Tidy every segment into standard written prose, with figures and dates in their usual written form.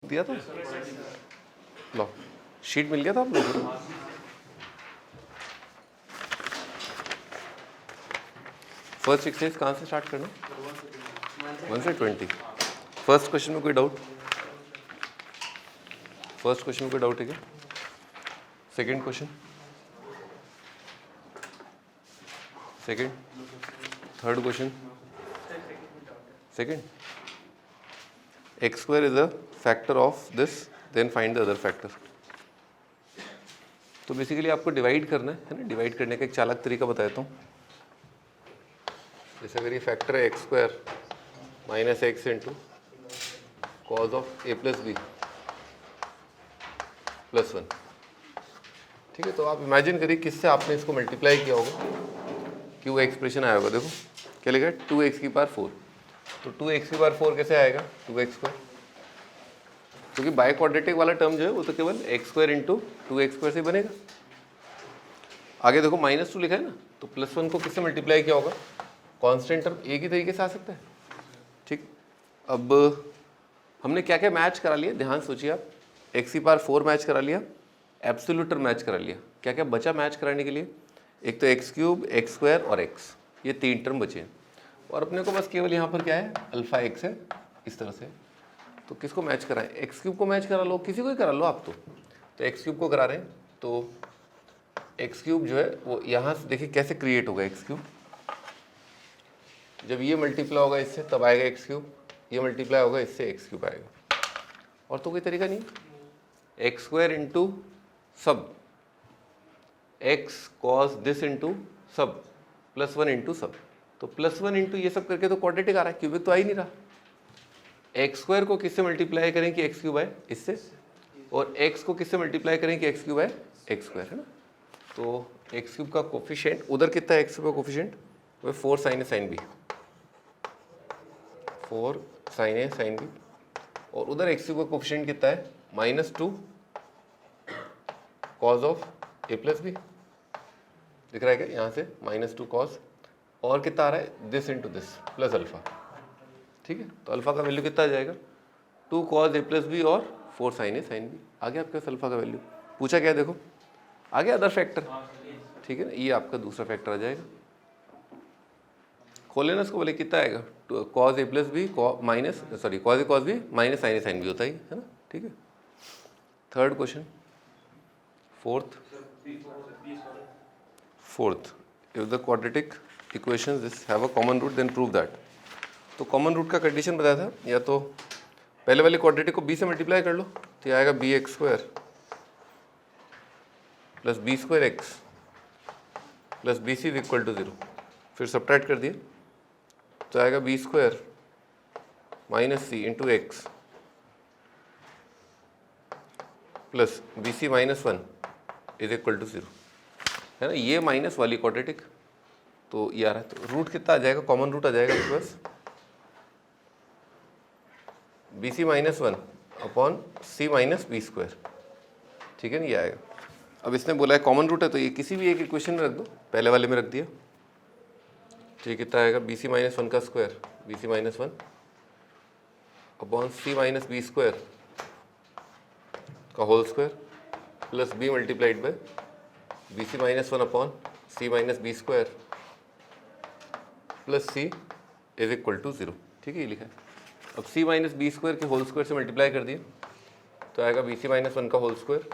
दिया था, लो शीट मिल गया था आप लोगों को। फर्स्ट एक्सरसाइज कहाँ से स्टार्ट करना? 1 से 20। फर्स्ट क्वेश्चन में कोई डाउट? फर्स्ट क्वेश्चन में कोई डाउट है क्या? Second question, second, third question, second. x square is a factor of this, then find the other factor। तो बेसिकली आपको डिवाइड करना है ना। डिवाइड करने का एक चालाक तरीका बता देता हूँ। जैसे अगर ये फैक्टर है x square minus x into cos of a plus B plus 1, ठीक है। तो आप इमेजिन करिए किससे आपने इसको मल्टीप्लाई किया होगा कि वो एक्सप्रेशन आया होगा। देखो क्या लिखा है, 2x की पावर 4। तो 2x की पावर 4 कैसे आएगा? 2x स्क्वायर, क्योंकि बाय क्वाड्रेटिक वाला टर्म जो है वो तो केवल x square into 2x square से बनेगा। आगे देखो -2 लिखा है ना, तो +1 को किससे मल्टीप्लाई किया होगा? कांस्टेंट टर्म एक ही तरीके से आ सकता है, ठीक। अब हमने क्या क्या मैच करा लिया, ध्यान सोचिए आप। x की पावर 4 मैच करा लिया, एब्सोल्यूट टर्म मैच करा लिया। क्या क्या बचा मैच कराने के लिए? एक तो x क्यूब, x स्क्वायर और x, ये 3 टर्म बचे हैं। और अपने को बस केवल यहाँ पर क्या है, अल्फा x है इस तरह से। तो किसको मैच कराएं? एक्स क्यूब को मैच करा लो, किसी को ही करा लो आप। तो एक्स क्यूब को करा रहे हैं, तो एक्स क्यूब जो है वो यहाँ से देखिए कैसे क्रिएट होगा। एक्स क्यूब जब ये मल्टीप्लाई होगा इससे तब आएगा एक्स क्यूब, ये मल्टीप्लाई होगा इससे एक्स क्यूब आएगा। और तो कोई तरीका नहीं। एक्स स्क्वायर इंटू सब एक्स कॉस दिस इंटू सब +1 इंटू सब। तो +1 इंटू ये सब करके तो क्वाड्रेटिक आ रहा है, क्यूबिक तो आ ही नहीं रहा। एक्स स्क्वायर को किससे मल्टीप्लाई करें कि एक्स क्यूब आए? इससे। और एक्स को किससे मल्टीप्लाई करें कि एक्स क्यूब आए? एक्स स्क्वायर, है ना। तो एक्स क्यूब का कोफिशिएंट उधर कितना है? एक्स क्यूब का कोफिशिएंट वो 4 sin a sin b, 4 sin a sin b। और उधर एक्स क्यूब का कोफिशिएंट कितना है? -2 cos of a plus b. दिख रहा है क्या यहाँ से? -2 cos, और कितना आ रहा है? This into this plus alpha, ठीक है। तो अल्फा का वैल्यू कितना आ जाएगा? 2 cos a प्लस बी और 4 sin a sin b। आ गया आपके पास अल्फा का वैल्यू। पूछा क्या? देखो आ गया अदर फैक्टर, ठीक है ना। ये आपका दूसरा फैक्टर आ जाएगा। खोल लेना इसको, बोले कितना आएगा? cos a plus b minus sorry cos a cos b minus sin a sin b होता ही है ना, ठीक है। Third question, fourth, if the quadratic equations this have a common root then prove that. तो कॉमन रूट का condition बताया था, या तो पहले वाले क्वाड्रेटिक को b से मल्टीप्लाई कर लो तो ये आएगा bx square plus B square x plus b c equal to 0। फिर सब्ट्रैक्ट कर दिए तो आएगा B square minus c into x plus b C -1 is equal to 0, है ना। ये माइनस वाली क्वाड्रेटिक, तो ये आ रहा है। तो रूट कितना आ जाएगा? कॉमन रूट आ जाएगा आपके पास B C -1 upon C minus B square, ठीक है ना, ये आएगा। अब इसने बोला है कॉमन रूट है, तो ये किसी भी एक इक्वेशन में रख दो, पहले वाले में रख दिया। तो ये कितना आएगा? बी सी -1 का स्क्वायर, बी सी -1 upon C minus B square का whole square plus B multiplied by B C -1 upon C minus B square plus C is equal to 0, ठीक है, ये लिखा है। अब सी माइनस बी स्क्वायर के होल स्क्वायर से multiply कर दिए तो आएगा बी सी -1 का whole square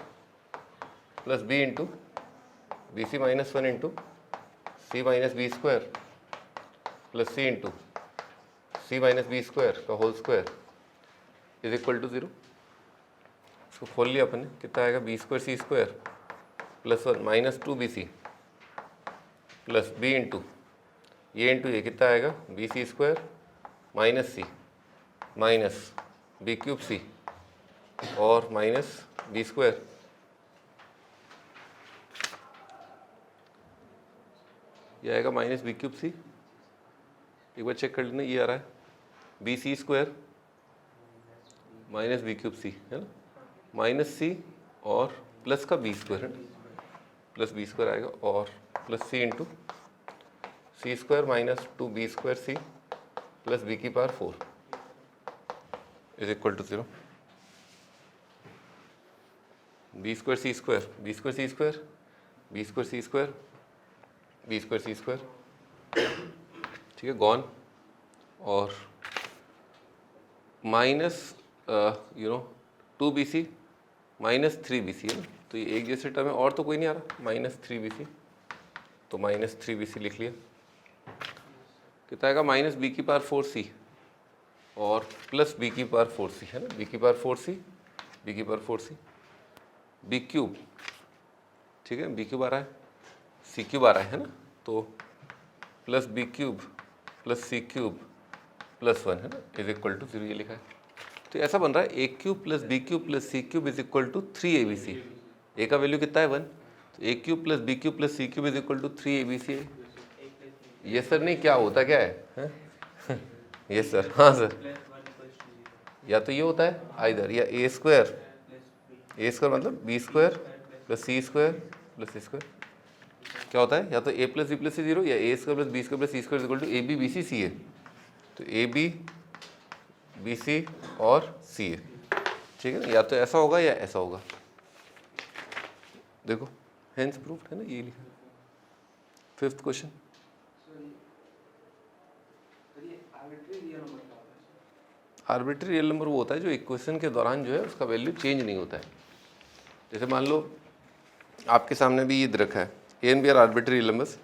plus B into B सी -1 into C minus B square plus C into C minus B square का whole square is equal to 0। इसको खोल लिया अपन ने, कितना आएगा? B square C square plus 1 -2 B C plus B into ये कितना आएगा? B C square minus C minus B cube C और माइनस बी स्क्वायर, ये आएगा माइनस बी क्यूब सी। एक बार चेक कर लेना, ये आ रहा है B C square minus B cube C, है ना, माइनस सी और प्लस का बी स्क्वायर, है ना, प्लस बी स्क्वायर आएगा और plus C into C square -2 B square C plus B की power 4 is equal to 0। B square C square, B square C square, B square C square, B square C square, ठीक है, gone. और minus two B C minus 3BC है ना, तो ये एक जैसे टर्म है और तो कोई नहीं आ रहा, माइनस 3BC, तो माइनस 3BC लिख लिया। कितना आएगा, माइनस बी की पावर 4C और प्लस बी की पावर 4C है ना, बी की पावर 4C, बी की पावर 4C, बी क्यूब, ठीक है, बी क्यूब आ रहा है, सी क्यूब आ रहा है ना, तो plus B cube plus C cube plus 1 है ना, इज इक्वल टू 0, ये लिखा है। तो ऐसा बन रहा है A cube plus B cube plus C cube is equal to 3ABC। A का वैल्यू कितना है 1, तो A cube plus B cube plus C cube is equal to 3ABC है। ये सर नहीं, क्या होता क्या है? ये सर, हाँ सर, या तो ये होता है इधर, या ए स्क्वायर मतलब B square plus C square plus C square, क्या होता है, या तो A plus B plus C 0, या A square plus B square plus C square is equal to A B B C C है, तो ए B B सी और सी है, ठीक है ना, या तो ऐसा होगा या ऐसा होगा। देखो हेंस प्रूफ्ड है ना, ये लिखा। 5th question, arbitrary real number वो होता है जो इक्वेशन के दौरान जो है उसका वैल्यू चेंज नहीं होता है। जैसे मान लो आपके सामने भी ये रखा है, a and b are arbitrary real numbers,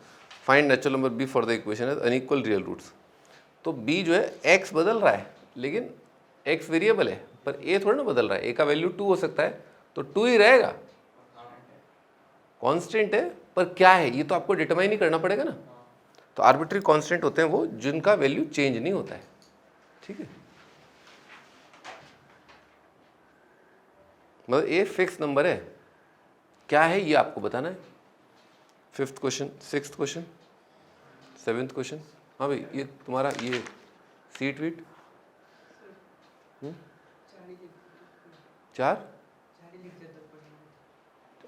find natural number b for the equation as unequal real roots. तो बी जो है एक्स बदल रहा है, लेकिन एक्स वेरिएबल है, पर ए थोड़ा ना बदल रहा है। ए का वैल्यू 2 हो सकता है, तो 2 ही रहेगा, कांस्टेंट है, पर क्या है ये तो आपको डिटरमाइन ही करना पड़ेगा ना। तो आर्बिट्री कांस्टेंट होते हैं वो जिनका वैल्यू चेंज नहीं होता है, ठीक है, मतलब ए फिक्स नंबर है, क्या है ये आपको बताना है। 5th question, 6th question, 7th question. हाँ भाई, ये तुम्हारा ये सीट वीट 4,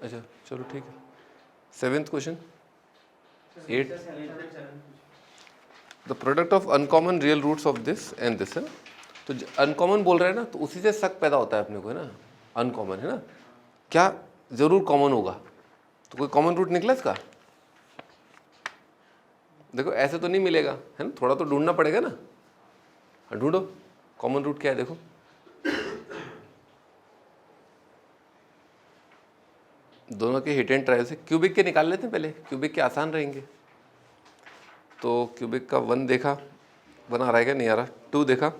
अच्छा चलो ठीक है। 7th question, 8, the product of uncommon real roots of this and this है ना, तो अनकॉमन बोल रहे हैं ना, तो उसी से शक पैदा होता है अपने को, है ना, अनकॉमन है ना, क्या जरूर कॉमन होगा, तो कोई कॉमन रूट निकला इसका, देखो ऐसे तो नहीं मिलेगा, है ना, थोड़ा तो ढूंढना पड़ेगा ना, ढूंढो कॉमन रूट क्या है। देखो दोनों के हिट एंड ट्रायल से क्यूबिक के निकाल लेते हैं पहले, क्यूबिक के आसान रहेंगे। तो क्यूबिक का 1 देखा, 1 आ रहा है क्या, नहीं आ रहा। 2 देखा,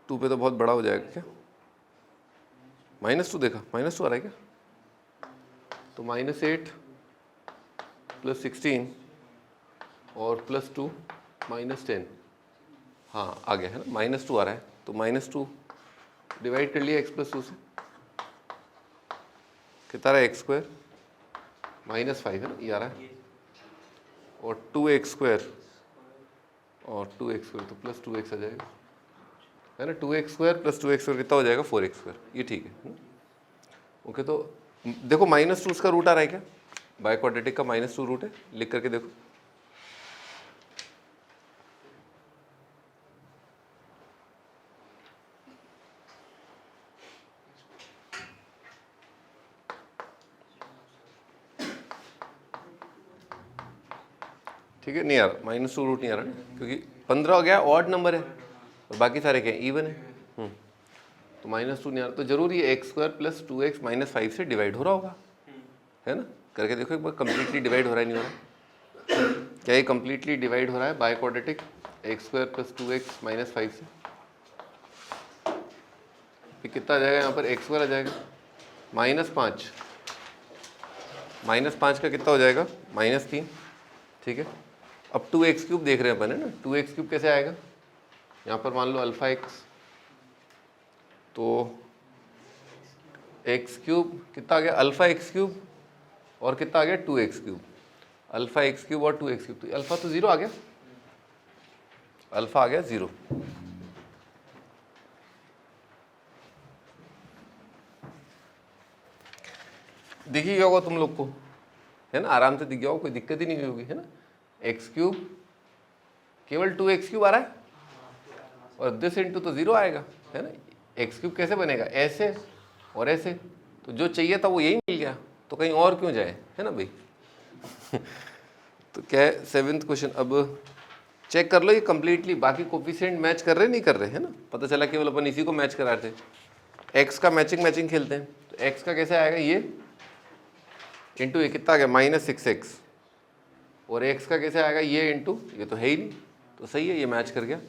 2 पे तो बहुत बड़ा हो जाएगा क्या, -2 देखा, -2 आ रहा है क्या, तो -8 प्लस 16 और +2 -10, हाँ आ गया है ना, -2 आ रहा है, तो -2 डिवाइड कर लिया x + 2 से, कितना रहा है x² -5 है ना, ये आ रहा है, और 2x² और 2x² तो +2x आ जाएगा, है ना, 2x² + 2x² कितना हो जाएगा 4x², ये ठीक है। ओके, तो देखो -2 उसका रूट आ रहा है क्या, बाय क्वाड्रेटिक का -2 रूट है, लिख करके देखो। ठीक है, नहीं आ रहा, -2 रूट नहीं आ रहा ना, क्योंकि 15 हो गया ऑड नंबर है और बाकी सारे क्या इवन है, तो -2 नहीं आ रहा, तो जरूर ये x² + 2x - 5 से डिवाइड हो रहा होगा, है ना, करके देखो एक बार, कम्प्लीटली डिवाइड हो रहा है नहीं हो रहा, क्या ये कम्प्लीटली डिवाइड हो रहा है बाय क्वाड्रेटिक x² + 2x - 5 से, फिर कितना आ जाएगा यहाँ पर, x² आ जाएगा -5, -5 का कितना हो जाएगा -3, ठीक है। अब 2x³ देख रहे हैं अपन, है ना, 2x³ कैसे आएगा, यहाँ पर मान लो α(x), तो x³ कितना आ गया, α(x³) और कितना आ गया 2x³, α(x³) और 2x³, तो अल्फा तो 0 आ गया, अल्फा आ गया 0। दिख ही गया होगा तुम लोग को, है ना, आराम से दिख गया होगा, कोई दिक्कत ही नहीं हुई होगी, है ना, x³ केवल 2x³ आ रहा है और दिस इंटू तो 0 आएगा, है ना, x³ कैसे बनेगा, ऐसे और ऐसे, तो जो चाहिए था वो यही मिल गया, तो कहीं और क्यों जाए, है ना भाई। तो क्या है 7th क्वेश्चन। अब चेक कर लो ये कंप्लीटली बाकी कोफिशिएंट मैच कर रहे नहीं कर रहे, है ना। पता चला केवल अपन इसी को मैच करा रहे थे। एक्स का मैचिंग खेलते हैं, तो एक्स का कैसे आएगा, ये इंटू ये कितना आ गया -6x, और एक्स का कैसे आएगा, ये इंटू ये तो है ही नहीं, तो सही है, ये मैच कर गया।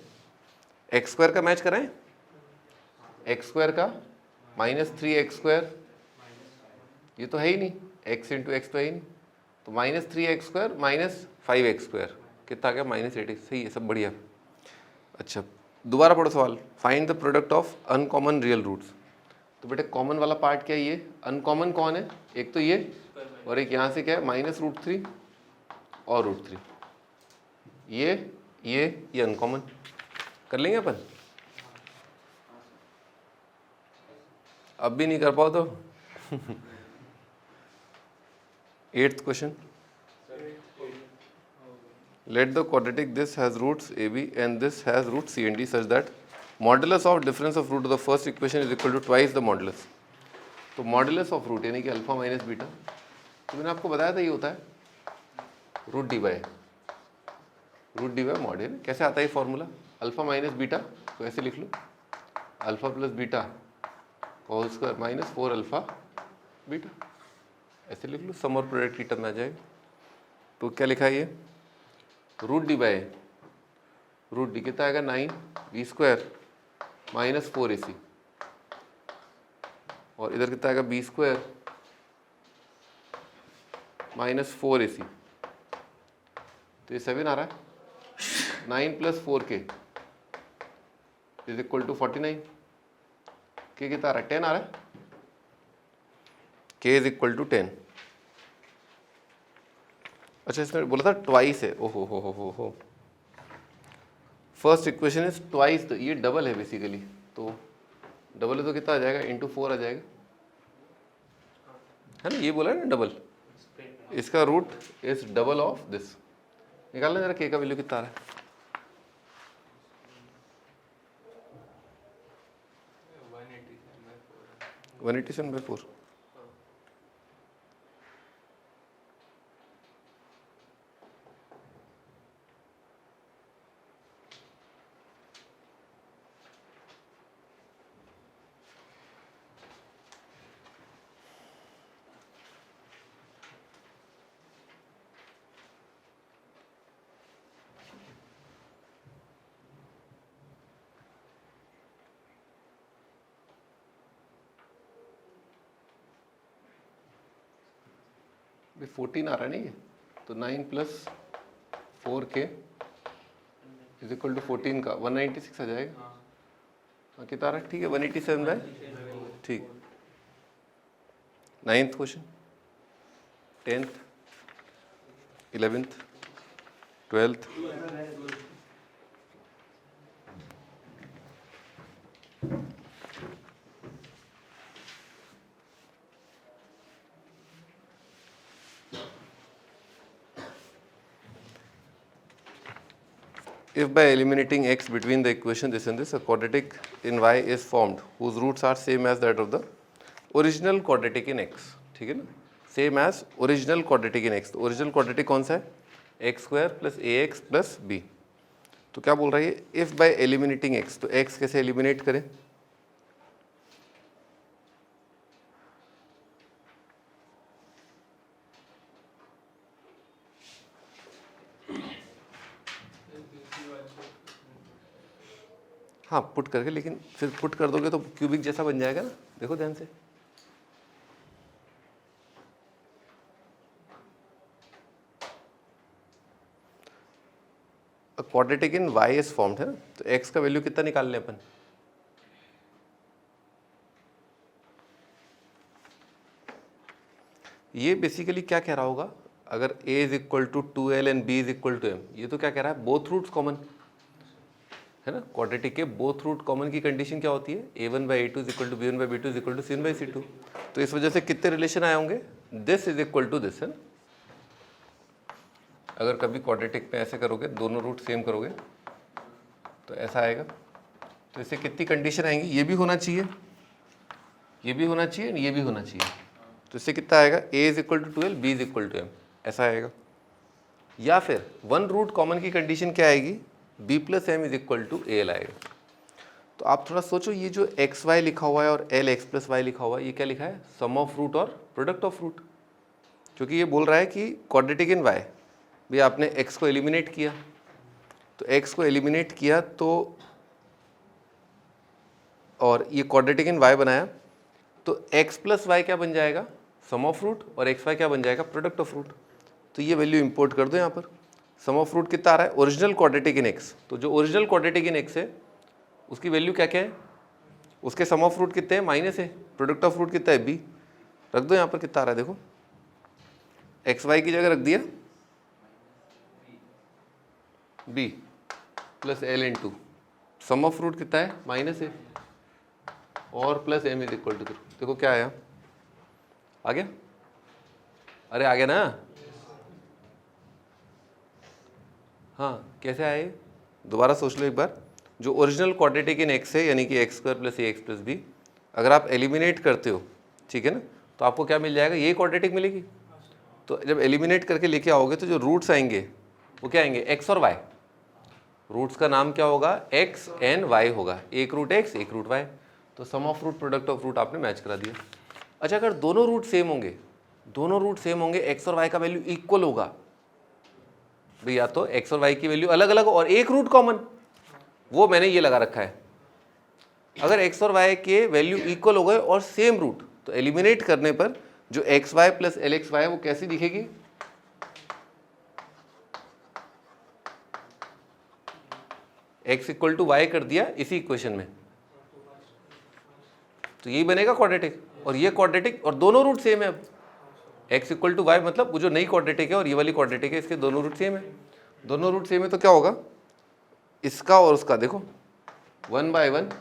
एक्स स्क्वायर का मैच कराएं, एक्स स्क्वायर का -3x², ये तो है ही नहीं, x इंटू एक्स तो है ही नहीं, तो -3x² -5x², कितना आ गया -80। सही है, सब बढ़िया। अच्छा दोबारा पढ़ो सवाल। Find the product of uncommon real roots. तो बेटे कॉमन वाला पार्ट क्या है, ये अनकॉमन कौन है, एक तो ये और एक यहाँ से क्या है -√3 और √3, ये अनकॉमन कर लेंगे अपन। अब भी नहीं कर पाओ तो 8th question. Let the quadratic this has roots AB and this has roots C and D such that modulus of difference of root of the first equation is equal to twice the modulus। तो modulus of root यानी कि alpha minus beta, तो मैंने आपको बताया था ये होता है रूट डी बाय मॉड, है ना। कैसे आता है ये फॉर्मूला, अल्फा माइनस बीटा, तो ऐसे लिख लो alpha plus beta whole square -4 alpha beta, ऐसे लिख लो, सम और प्रोडक्ट की टर्म में आ जाएगा। तो क्या लिखा है ये root d by root d कितना आएगा 9b² -4ac, और इधर कितना आएगा b² -4ac, तो ये 7 आ रहा है। 9 + 4k is equal to 49, k कितना आ रहा है 10 आ रहा है, k इज इक्वल टू 10। अच्छा इसमें बोला था ट्वाइस है, ओहो हो फर्स्ट इक्वेशन इज ट्वाइस, तो ये डबल है बेसिकली, तो डबल है तो कितना आ जाएगा ×4 आ जाएगा, है ना, ये बोला है ना डबल, इसका root is double of this. निकालना जरा k का वैल्यू कितना आ रहा है, 187/4। भी 14 आ रहा है नहीं, तो 9 + 4k इज इक्वल टू 14 का 196 आ जाएगा। हाँ कितना आ रहा है, ठीक है 187/, ठीक। 9th question, 10th 11th 12th। If by eliminating x between the equation this and this, a quadratic in y is formed whose roots are same as that of the original quadratic in x, ठीक है ना, same as original quadratic in x। तो original quadratic कौन सा है, x² + ax + b। तो क्या बोल रहा है ये, if by eliminating x, तो x कैसे एलिमिनेट करें, हाँ पुट करके, लेकिन फिर पुट कर दोगे तो क्यूबिक जैसा बन जाएगा ना, देखो ध्यान से। Quadratic in y is formed, है ना, तो x का वैल्यू कितना निकाल लें अपन, ये बेसिकली क्या कह रहा होगा, अगर a is equal to 2l and b is equal to m, ये तो क्या कह रहा है बोथ रूट्स कॉमन, है ना। क्वाड्रेटिक के बोथ रूट कॉमन की कंडीशन क्या होती है, a1/a2 is equal to b1/b2 is equal to c1/c2। तो इस वजह से कितने रिलेशन आए होंगे, this is equal to this, है ना। अगर कभी क्वाड्रेटिक में ऐसे करोगे, दोनों रूट सेम करोगे तो ऐसा आएगा, तो इससे कितनी कंडीशन आएंगी, ये भी होना चाहिए, ये भी होना चाहिए ये भी होना चाहिए। तो इससे कितना आएगा, a is equal to 12, b is equal to m, ऐसा आएगा। या फिर वन रूट कॉमन की कंडीशन क्या आएगी, b plus m is equal to l आएगा। तो आप थोड़ा सोचो, ये जो एक्स वाई लिखा हुआ है और एल एक्स प्लस वाई लिखा हुआ है, ये क्या लिखा है, सम ऑफ रूट और प्रोडक्ट ऑफ रूट। क्योंकि ये बोल रहा है कि क्वाड्रेटिक इन वाई, भी आपने x को एलिमिनेट किया, तो x को एलिमिनेट किया तो और ये क्वाड्रेटिक इन y बनाया, तो x प्लस वाई क्या बन जाएगा, सम ऑफ रूट, और एक्स वाई क्या बन जाएगा, प्रोडक्ट ऑफ रूट। तो ये वैल्यू इंपोर्ट कर दो यहाँ पर। सम ऑफ रूट कितना आ रहा है, ओरिजिनल क्वाड्रेटिक इन x, तो जो ओरिजिनल क्वाड्रेटिक इन x है उसकी वैल्यू क्या क्या है, उसके सम ऑफ रूट कितने हैं, माइनस है, प्रोडक्ट ऑफ रूट कितना है, b। रख दो यहाँ पर, कितना आ रहा है देखो, एक्स वाई की जगह रख दिया b plus l into, sum of root कितना है, माइनस है, और plus m is equal to, देखो क्या आया, आ गया, अरे आ गया ना, हाँ कैसे आए, दोबारा सोच लो एक बार। जो ओरिजिनल क्वाड्रेटिक इन x है, यानी कि एक्स स्क्वायर प्लस ए एक्स प्लस बी, अगर आप एलिमिनेट करते हो, ठीक है ना, तो आपको क्या मिल जाएगा, ये क्वाड्रेटिक मिलेगी। तो जब एलिमिनेट करके लेके आओगे तो जो रूट्स आएंगे वो क्या आएंगे, x और y। रूट्स का नाम क्या होगा, x एंड y होगा, एक रूट x एक रूट y। तो sum of root product of root आपने मैच करा दिया। अच्छा, अगर दोनों रूट सेम होंगे, दोनों रूट सेम होंगे, x और y का वैल्यू इक्वल होगा, भाई या तो x और y की वैल्यू अलग अलग और एक रूट कॉमन, वो मैंने ये लगा रखा है। अगर x और y के वैल्यू इक्वल हो गए और सेम रूट, तो एलिमिनेट करने पर जो x y plus l x y वो कैसी दिखेगी, x इक्वल टू वाई कर दिया इसी इक्वेशन में, तो यही बनेगा क्वाड्रेटिक, और ये क्वाड्रेटिक, और दोनों रूट सेम है। अब x इक्वल टू वाई मतलब वो जो नई क्वाड्रेटिक है और ये वाली क्वाड्रेटिक है, इसके दोनों रूट सेम है, दोनों रूट सेम है, तो क्या होगा, इसका और उसका देखो, 1/1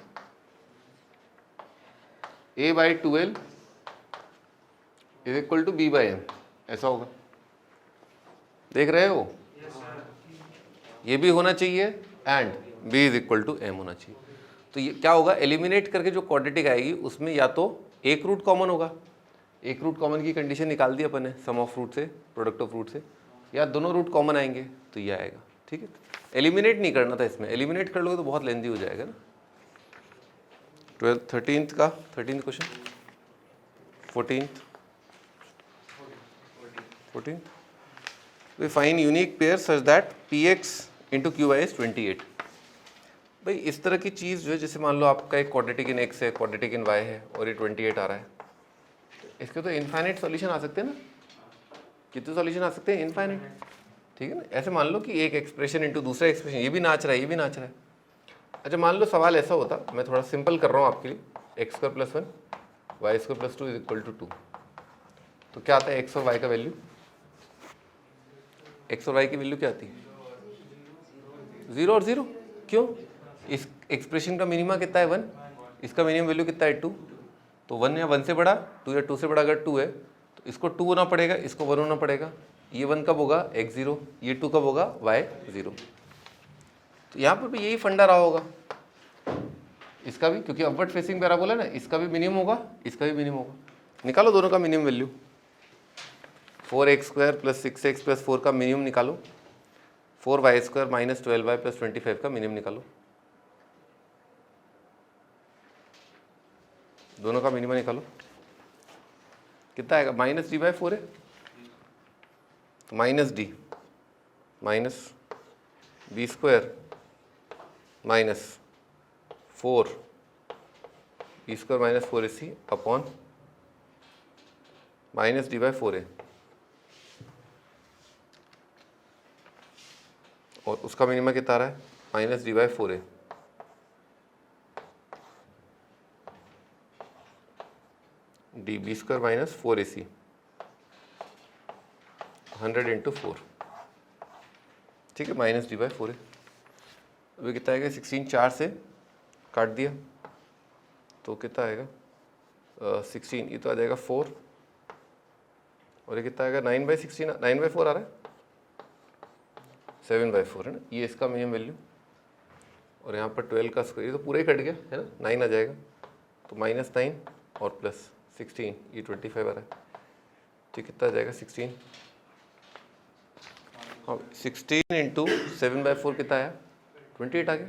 a/12 is equal to b/m, ऐसा होगा, देख रहे हो, ये भी होना चाहिए and b is equal to m होना चाहिए। तो ये क्या होगा, एलिमिनेट करके जो क्वाड्रेटिक आएगी उसमें या तो एक रूट कॉमन होगा, एक रूट कॉमन की कंडीशन निकाल दी अपन ने सम ऑफ रूट से प्रोडक्ट ऑफ रूट से, या दोनों रूट कॉमन आएंगे तो ये आएगा, ठीक है। एलिमिनेट नहीं करना था इसमें, एलिमिनेट कर लोगे तो बहुत लेंदी हो जाएगा ना। 13th question, 14th we find unique pair such that px into qy is 28। भाई इस तरह की चीज़ जो है, जैसे मान लो आपका एक क्वाड्रेटिक इन x है, क्वाड्रेटिक इन y है, और ये 28 आ रहा है, तो इसके तो इनफाइनाइट सॉल्यूशन आ सकते हैं ना, कितने सॉल्यूशन आ सकते हैं, इनफाइनाइट, ठीक है ना। ऐसे मान लो कि एक एक्सप्रेशन इंटू दूसरा एक्सप्रेशन, ये भी नाच रहा है ये भी नाच रहा है। अच्छा मान लो सवाल ऐसा होता, मैं थोड़ा सिंपल कर रहा हूँ आपके लिए, x square plus 1 y square plus 2 is equal to 2, तो क्या आता है एक्स और वाई का वैल्यू, एक्स और वाई की वैल्यू क्या आती है, 0 और 0, क्यों, इस एक्सप्रेशन का मिनिमा कितना है 1, इसका मिनिमम वैल्यू कितना है 2, तो 1 या 1 से बड़ा 2 या 2 से बड़ा अगर 2 है तो इसको 2 होना पड़ेगा, इसको 1 होना पड़ेगा, ये 1 कब होगा x0, ये 2 कब होगा y0। तो यहाँ पर भी यही फंडा रहा होगा, इसका भी, क्योंकि अपवर्ड फेसिंग पैराबोला ना, इसका भी मिनिमम होगा इसका भी मिनिमम होगा, निकालो दोनों का minimum value, 4x square plus 6x plus 4 का मिनिमम निकालो, 4y square minus 12y plus 25 का मिनिमम निकालो, दोनों का मिनिमम निकालो, कितना आएगा, -d/4 है, तो minus d minus B square minus 4 b square minus 4ac upon -d/4 है, और उसका मिनिमम कितना आ रहा है, -d/4 है, d b square minus 4ac 100 into 4, ठीक है, -d/4 है। अभी कितना आएगा, 16 4 से काट दिया तो कितना आएगा, 16, ये तो आ जाएगा 4, और ये कितना आएगा 9/16, 9/4 आ रहा है, 7/4 है ना, ये इसका मिनिमम वैल्यू, और यहाँ पर 12 का स्क्वायर, ये तो पूरा ही कट गया है ना, 9 आ जाएगा, तो -9 और प्लस 16, ये 25 आ रहा है, तो कितना आ जाएगा 16, हाँ 16 इंटू 7/4 कितना आया 28 आ गया।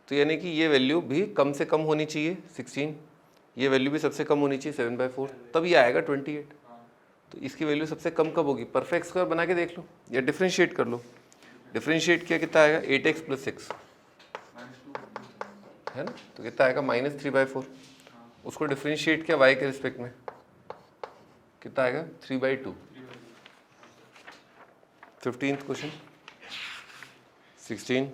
तो यानी कि ये वैल्यू भी कम से कम होनी चाहिए 16, ये वैल्यू भी सबसे कम होनी चाहिए 7/4, तब ये आएगा 28। तो इसकी वैल्यू सबसे कम कब होगी, परफेक्ट स्क्वायर बना के देख लो या डिफ्रेंशिएट कर लो। डिफ्रेंशिएट किया कितना आएगा 8x + 6 है ना, तो कितना आएगा -3/4। उसको डिफ्रेंशिएट किया y के रिस्पेक्ट में, कितना आएगा 3/2। 15th question 16,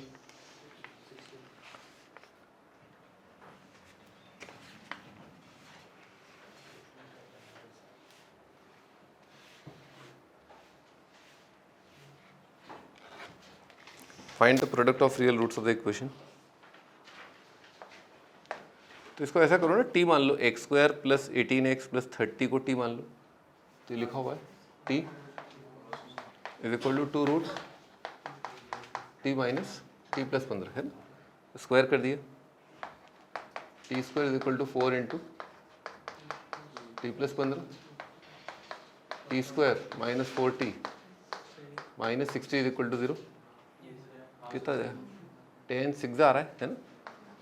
find the product of real roots of the equation. तो इसको ऐसा करो ना, t मान लो x² + 18x + 30 को t मान लो, तो ये लिखा हुआ है t = 2 root t minus t + 15 है ना, स्क्वायर कर दिया, t² = 4 into t + 15, t² - 4t - 60 = 0, कितना जाएगा 10 6 आ रहा है ना,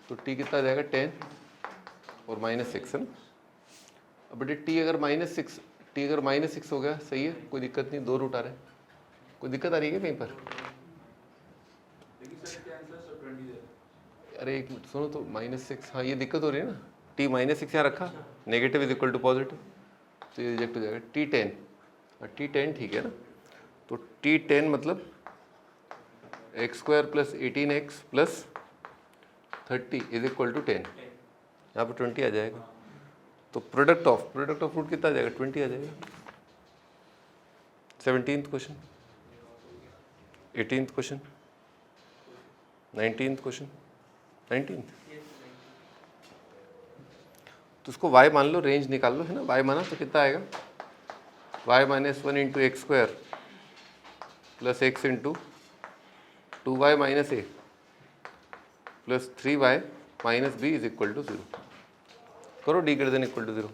तो t कितना जाएगा 10 और -6 है ना। अब बेटे t अगर -6 हो गया सही है, कोई दिक्कत नहीं, 2 रूट आ रहे हैं, कोई दिक्कत आ रही है क्या कहीं पर? अरे एक मिनट सुनो, तो -6, हाँ ये दिक्कत हो रही है ना, t -6 यहाँ रखा, नेगेटिव = पॉजिटिव, तो ये रिजेक्ट हो जाएगा। t10 और t10 ठीक है ना, तो t10 मतलब x² + 18x + 30 = 10, यहाँ पर 20 आ जाएगा। तो प्रोडक्ट ऑफ रूट कितना आ जाएगा 20 आ जाएगा। 17th question, 18th question, 19th question, 19th। तो उसको y मान लो, रेंज निकाल लो है ना, y माना तो कितना आएगा y - 1 × x² + x into 2y - a + 3y - b = 0। करो d > 0।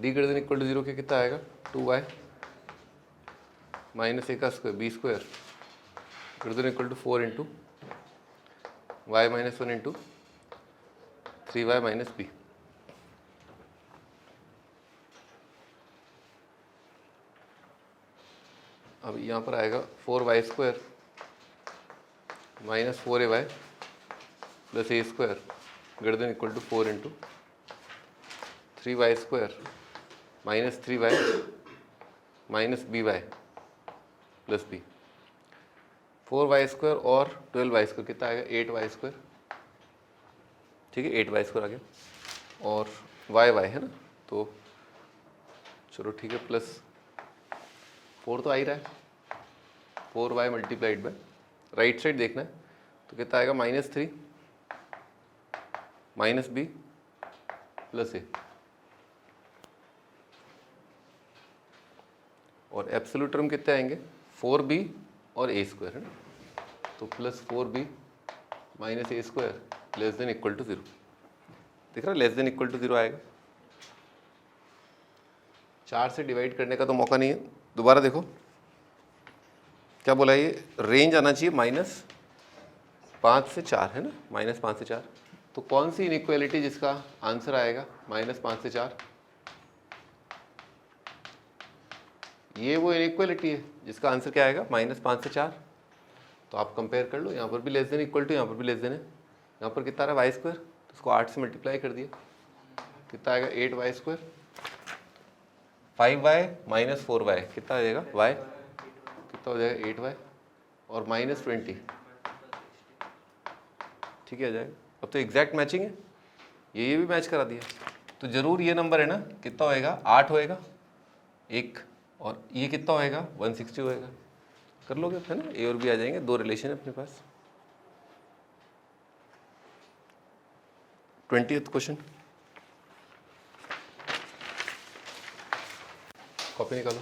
d > 0 के कितना आएगा 2y - a² b² > 4 into y - 1 into 3y - b। अब यहाँ पर आएगा 4y² - 4ay + a² > 4 into 3y² - 3y by + b। 4y² और 12y² कितना आएगा 8y², ठीक है 8y² आ गया, और y है ना, तो चलो ठीक है, प्लस 4 तो आ ही रहा है, 4y × राइट साइड देखना है, तो कितना आएगा -3 - b + a, और एब्सोल्यूट टर्म कितने आएंगे 4b और a² है ना, तो +4b - a² <= 0, दिख रहा है <= 0 आएगा। 4 से डिवाइड करने का तो मौका नहीं है, दोबारा देखो क्या बोला, ये रेंज आना चाहिए -5 से 4 है ना, -5 से 4, तो कौन सी इनइक्वालिटी जिसका आंसर आएगा -5 से 4, ये वो इनइक्वालिटी है जिसका आंसर क्या आएगा -5 से 4। तो आप कंपेयर कर लो, यहाँ पर भी <= यहाँ पर भी लेस देन है, यहाँ पर कितना रहा y², तो उसको 8 से मल्टीप्लाई कर दिया, कितना आएगा 8y², 5y - 4y कितना आ जाएगा y, कितना हो जाएगा 8y और -20, ठीक है आ जाएगा। अब तो एग्जैक्ट मैचिंग है, ये भी मैच करा दिया, तो ज़रूर ये नंबर है ना, कितना होएगा 8 होएगा एक, और ये कितना होएगा 160 होएगा, कर लोगे है ना, ए और बी आ जाएंगे, 2 रिलेशन है अपने पास। 20th क्वेश्चन, कॉपी निकालो।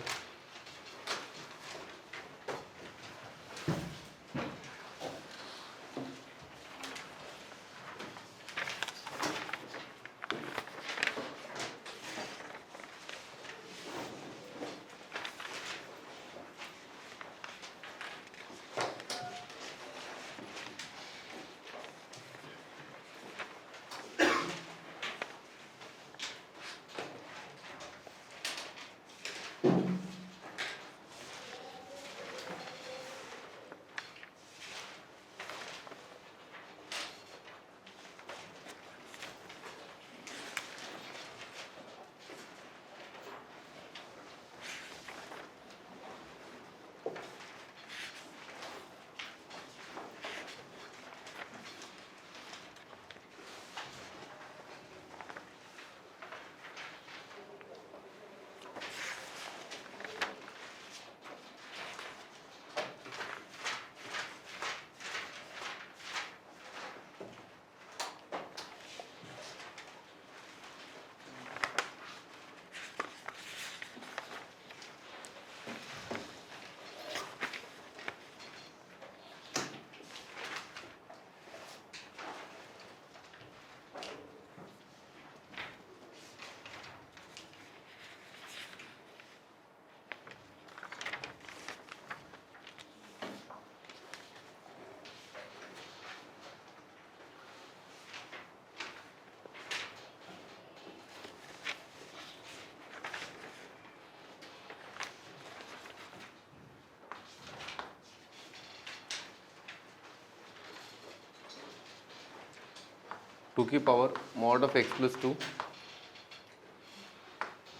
टू की power mod of x plus two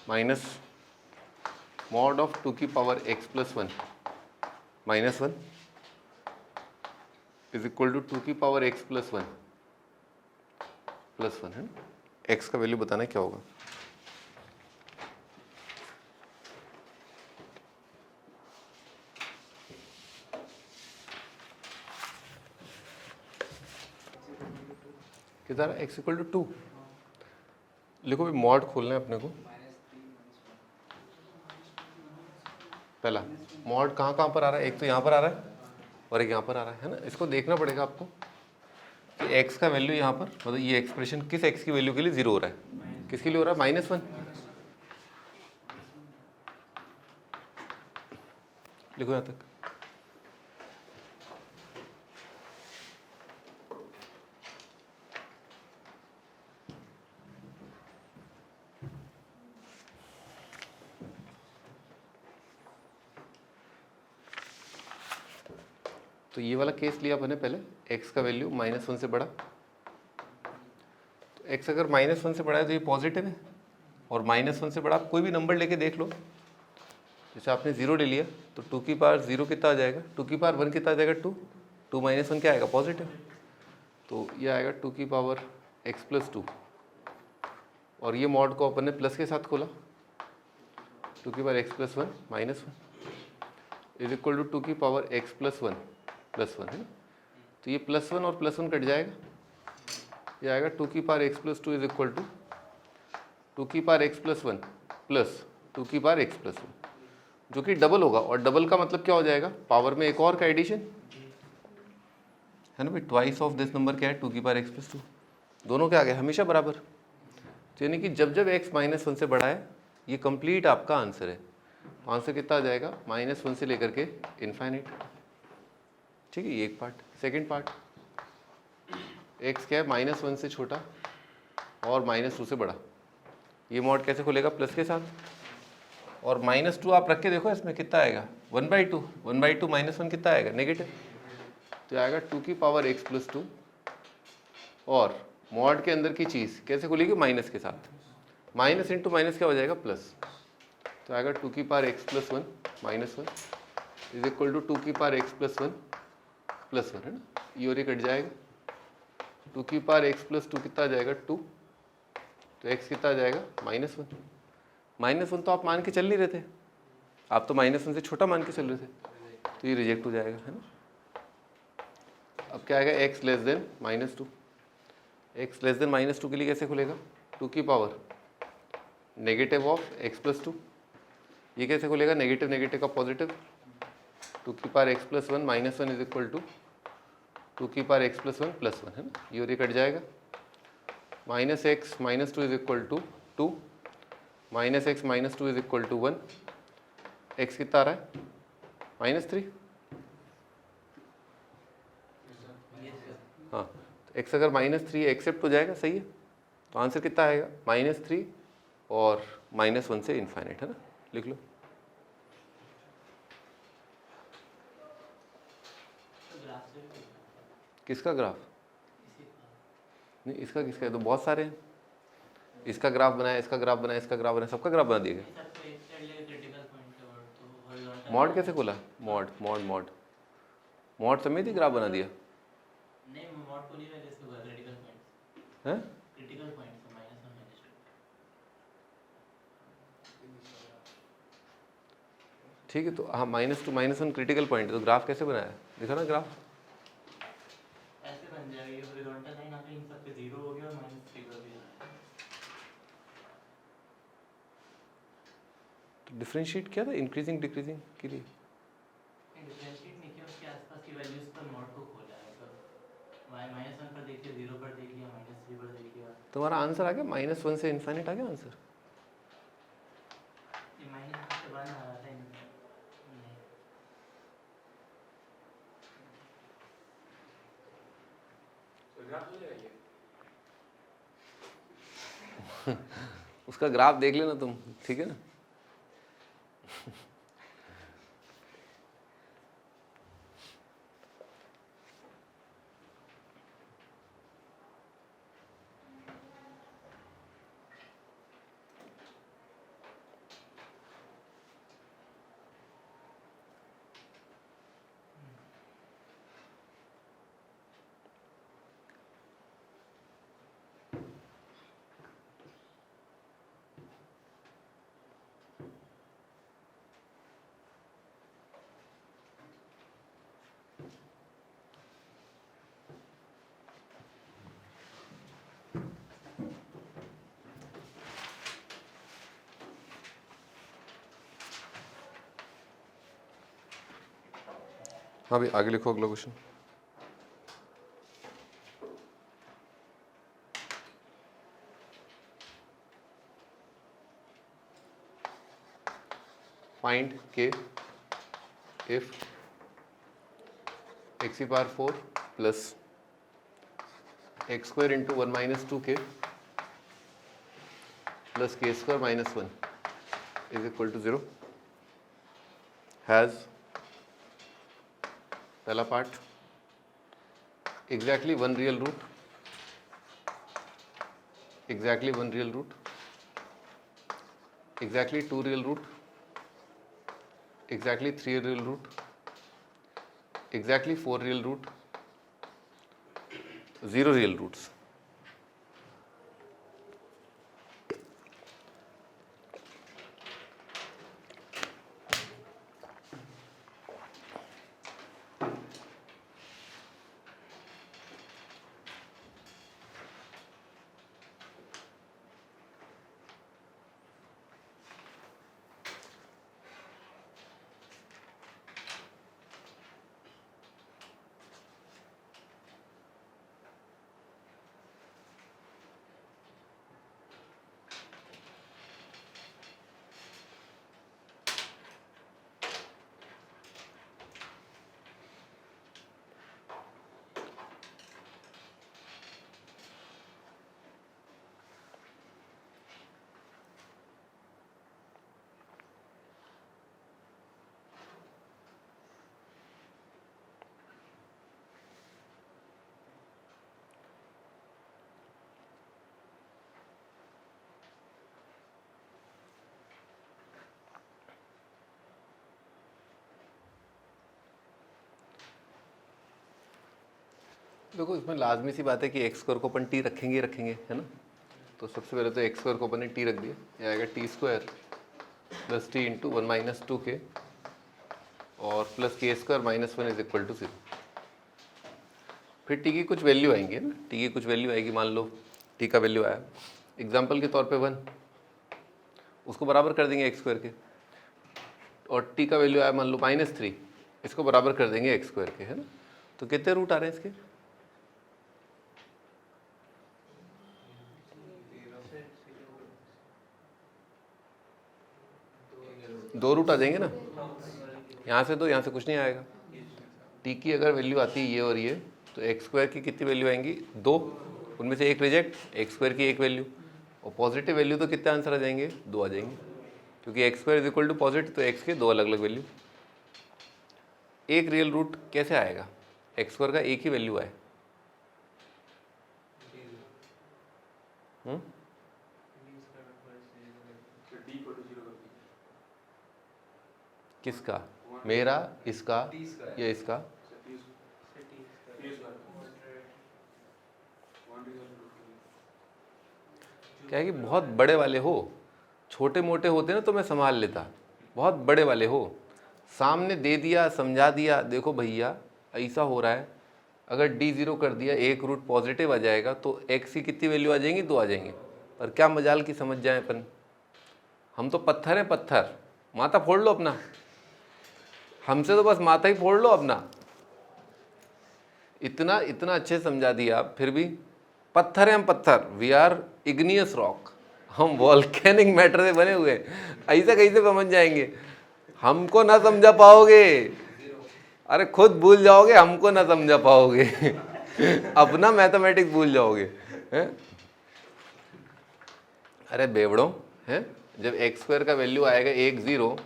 minus mod of two की power x plus one minus one is equal to two की पावर एक्स प्लस वन है ना। एक्स का वैल्यू बताना क्या होगा। कितना है एक्स इक्वल टू टू। लिखो भी मॉड खोलना है अपने को। पहला मॉड कहाँ पर आ रहा है, एक तो यहाँ पर आ रहा है और एक यहाँ पर आ रहा है ना। इसको देखना पड़ेगा आपको कि एक्स का वैल्यू यहाँ पर, मतलब ये एक्सप्रेशन किस एक्स की वैल्यू के लिए जीरो हो रहा है, किसके लिए हो रहा है, माइनस वन। लिखो यहाँ तक। तो ये वाला केस लिया अपने पहले, x का वैल्यू माइनस वन से बड़ा। तो x अगर माइनस वन से बड़ा है तो ये पॉजिटिव है, और माइनस वन से बड़ा आप कोई भी नंबर लेके देख लो। जैसे आपने जीरो ले लिया तो टू की पावर जीरो कितना आ जाएगा, टू की पावर वन कितना आ जाएगा, टू। टू माइनस वन क्या आएगा, पॉजिटिव। तो ये आएगा टू की पावर एक्स प्लस टू, और ये मॉड को अपन ने प्लस के साथ खोला, टू की power x plus one minus one is equal to two की पावर एक्स प्लस वन है ना। तो ये प्लस वन और प्लस वन कट जाएगा, ये आएगा टू की power x plus two is equal to two की power x plus one plus two की पावर एक्स प्लस वन, जो कि डबल होगा। और डबल का मतलब क्या हो जाएगा, पावर में एक और का एडिशन है ना भाई। ट्वाइस ऑफ दिस नंबर क्या है, टू की पावर एक्स प्लस टू। दोनों क्या आ गए, हमेशा बराबर। तो यानी कि जब जब एक्स माइनस वन से बड़ा है, ये कंप्लीट आपका आंसर है। आंसर कितना आ जाएगा, माइनस वन से लेकर के इनफाइनाइट। ठीक है, ये एक पार्ट। सेकेंड पार्ट, एक्स क्या है, माइनस वन से छोटा और माइनस टू से बड़ा। ये मॉड कैसे खुलेगा, प्लस के साथ। और माइनस टू आप रख के देखो इसमें कितना आएगा, one by two. One by two minus one कितना आएगा, नेगेटिव। तो आएगा टू की पावर एक्स प्लस टू, और मॉड के अंदर की चीज़ कैसे खुलेगी, माइनस के साथ। माइनस इंटू माइनस क्या हो जाएगा, प्लस। तो आएगा टू की power x plus one minus one is equal to two की पावर एक्स प्लस वन है ना। ये और ये कट जाएगा, टू की पावर एक्स प्लस टू कितना आ जाएगा, टू। तो एक्स कितना आ जाएगा, माइनस वन। माइनस वन तो आप मान के चल नहीं रहे थे, आप तो माइनस वन से छोटा मान के चल रहे थे, तो ये रिजेक्ट हो जाएगा, है ना। अब क्या आएगा, x less than minus two. X less than minus two के लिए कैसे खुलेगा, टू की power negative of x plus two ये कैसे खुलेगा, नेगेटिव नेगेटिव का पॉजिटिव, 2 की power x plus 1 minus 1 is equal to 2 की पावर x प्लस 1 प्लस 1 है ना, ये और ये कट जाएगा, minus x minus 2 is equal to 2, minus x minus 2 is equal to 1, x कितना आ रहा है -3, हाँ तो x अगर -3 एक्सेप्ट हो जाएगा, सही है, तो आंसर कितना आएगा -3 और -1 से इन्फाइनाइट, है ना, लिख लो। किसका ग्राफ, नहीं इसका किसका है, तो बहुत सारे हैं, इसका ग्राफ बनाया, इसका ग्राफ बनाया, इसका ग्राफ बनाया, सबका ग्राफ बना दिया गया। मॉड कैसे खोला, मॉड मॉड मॉड मॉड समेत ही ग्राफ बना दिया, नहीं मॉड को नहीं वैसे हुआ, क्रिटिकल पॉइंट्स हैं, क्रिटिकल पॉइंट्स -1 -2। ठीक है, तो हाँ -2 -1 क्रिटिकल पॉइंट, तो ग्राफ कैसे बनाया, दिखा ना ग्राफ, ऐसे बन जाएगा, ये हॉरिजॉन्टल लाइन आके इन सब पे 0 हो गया और -3 हो गया। तो डिफरेंशिएट किया था इंक्रीजिंग डिक्रीजिंग के लिए, डिफरेंशिएट नहीं किया, उसके आसपास की वैल्यूज पर मॉड को खोला है, तो -1 पर देखिए, 0 पर देख लिया, -3 पर देख लिया, तुम्हारा आंसर आ गया -1 से इन्फाइनाइट आ गया आंसर, ये -1 से 1 आ रहा था नहीं। उसका ग्राफ देख लेना तुम, ठीक है ना। हाँ भाई आगे लिखो अगला question. Find k if x की power 4 plus x square into 1 minus 2k plus k square minus 1 is equal to 0 has, पहला part, exactly 1 real root, exactly 1 real root, exactly 2 real root, exactly 3 real root, exactly 4 real root, 0 real roots. देखो इसमें लाजमी सी बात है कि x square को अपन T रखेंगे रखेंगे, है ना, तो सबसे पहले तो एक्स स्क्वायर को अपन ने टी रख दिया, ये आएगा t square plus t into 1 minus 2k और plus k square minus 1 is equal to 0। फिर टी की कुछ वैल्यू आएंगी ना, टी की कुछ वैल्यू आएगी, मान लो टी का वैल्यू आया एग्जाम्पल के तौर पे 1, उसको बराबर कर देंगे एक्स स्क्वायर के, और टी का वैल्यू आया मान लो -3, इसको बराबर कर देंगे एक्स स्क्वायर के, है ना। तो कितने रूट आ रहे हैं इसके? 2 रूट आ जाएंगे ना, यहाँ से तो यहाँ से कुछ नहीं आएगा। टी की अगर वैल्यू आती है ये और ये, तो एक्स स्क्वायर की कितनी वैल्यू आएंगी? 2, उनमें से एक रिजेक्ट, एक्स स्क्वायर की एक वैल्यू, और पॉजिटिव वैल्यू तो कितने आंसर आ जाएंगे? 2 आ जाएंगे, क्योंकि x square is equal to positive, तो एक्स के 2 अलग अलग वैल्यू। एक रियल रूट कैसे आएगा? एक्स स्क्वायर का एक ही वैल्यू आए। किसका? मेरा, इसका या इसका? क्या है कि बहुत बड़े वाले हो, छोटे मोटे होते ना तो मैं संभाल लेता, बहुत बड़े वाले हो, सामने दे दिया, समझा दिया, देखो भैया ऐसा हो रहा है, अगर d0 कर दिया, एक रूट पॉजिटिव आ जाएगा तो x की कितनी वैल्यू आ जाएंगी? 2 आ जाएंगे। पर क्या मजाल की समझ जाए अपन, हम तो पत्थर हैं, पत्थर, माथा फोड़ लो अपना, हमसे तो बस माथा ही फोड़ लो अपना। इतना इतना अच्छे समझा दिया, फिर भी पत्थर हैं हम, पत्थर, वी आर इग्नियस रॉक, हम वॉल्केनिक मैटर से बने हुए, ऐसा कैसे समझ जाएंगे? हमको ना समझा पाओगे, अरे खुद भूल जाओगे, हमको ना समझा पाओगे अपना मैथमेटिक्स भूल जाओगे, हैं? अरे बेवड़ो, हैं? जब एक्स स्क्वायर का वैल्यू आएगा 1 0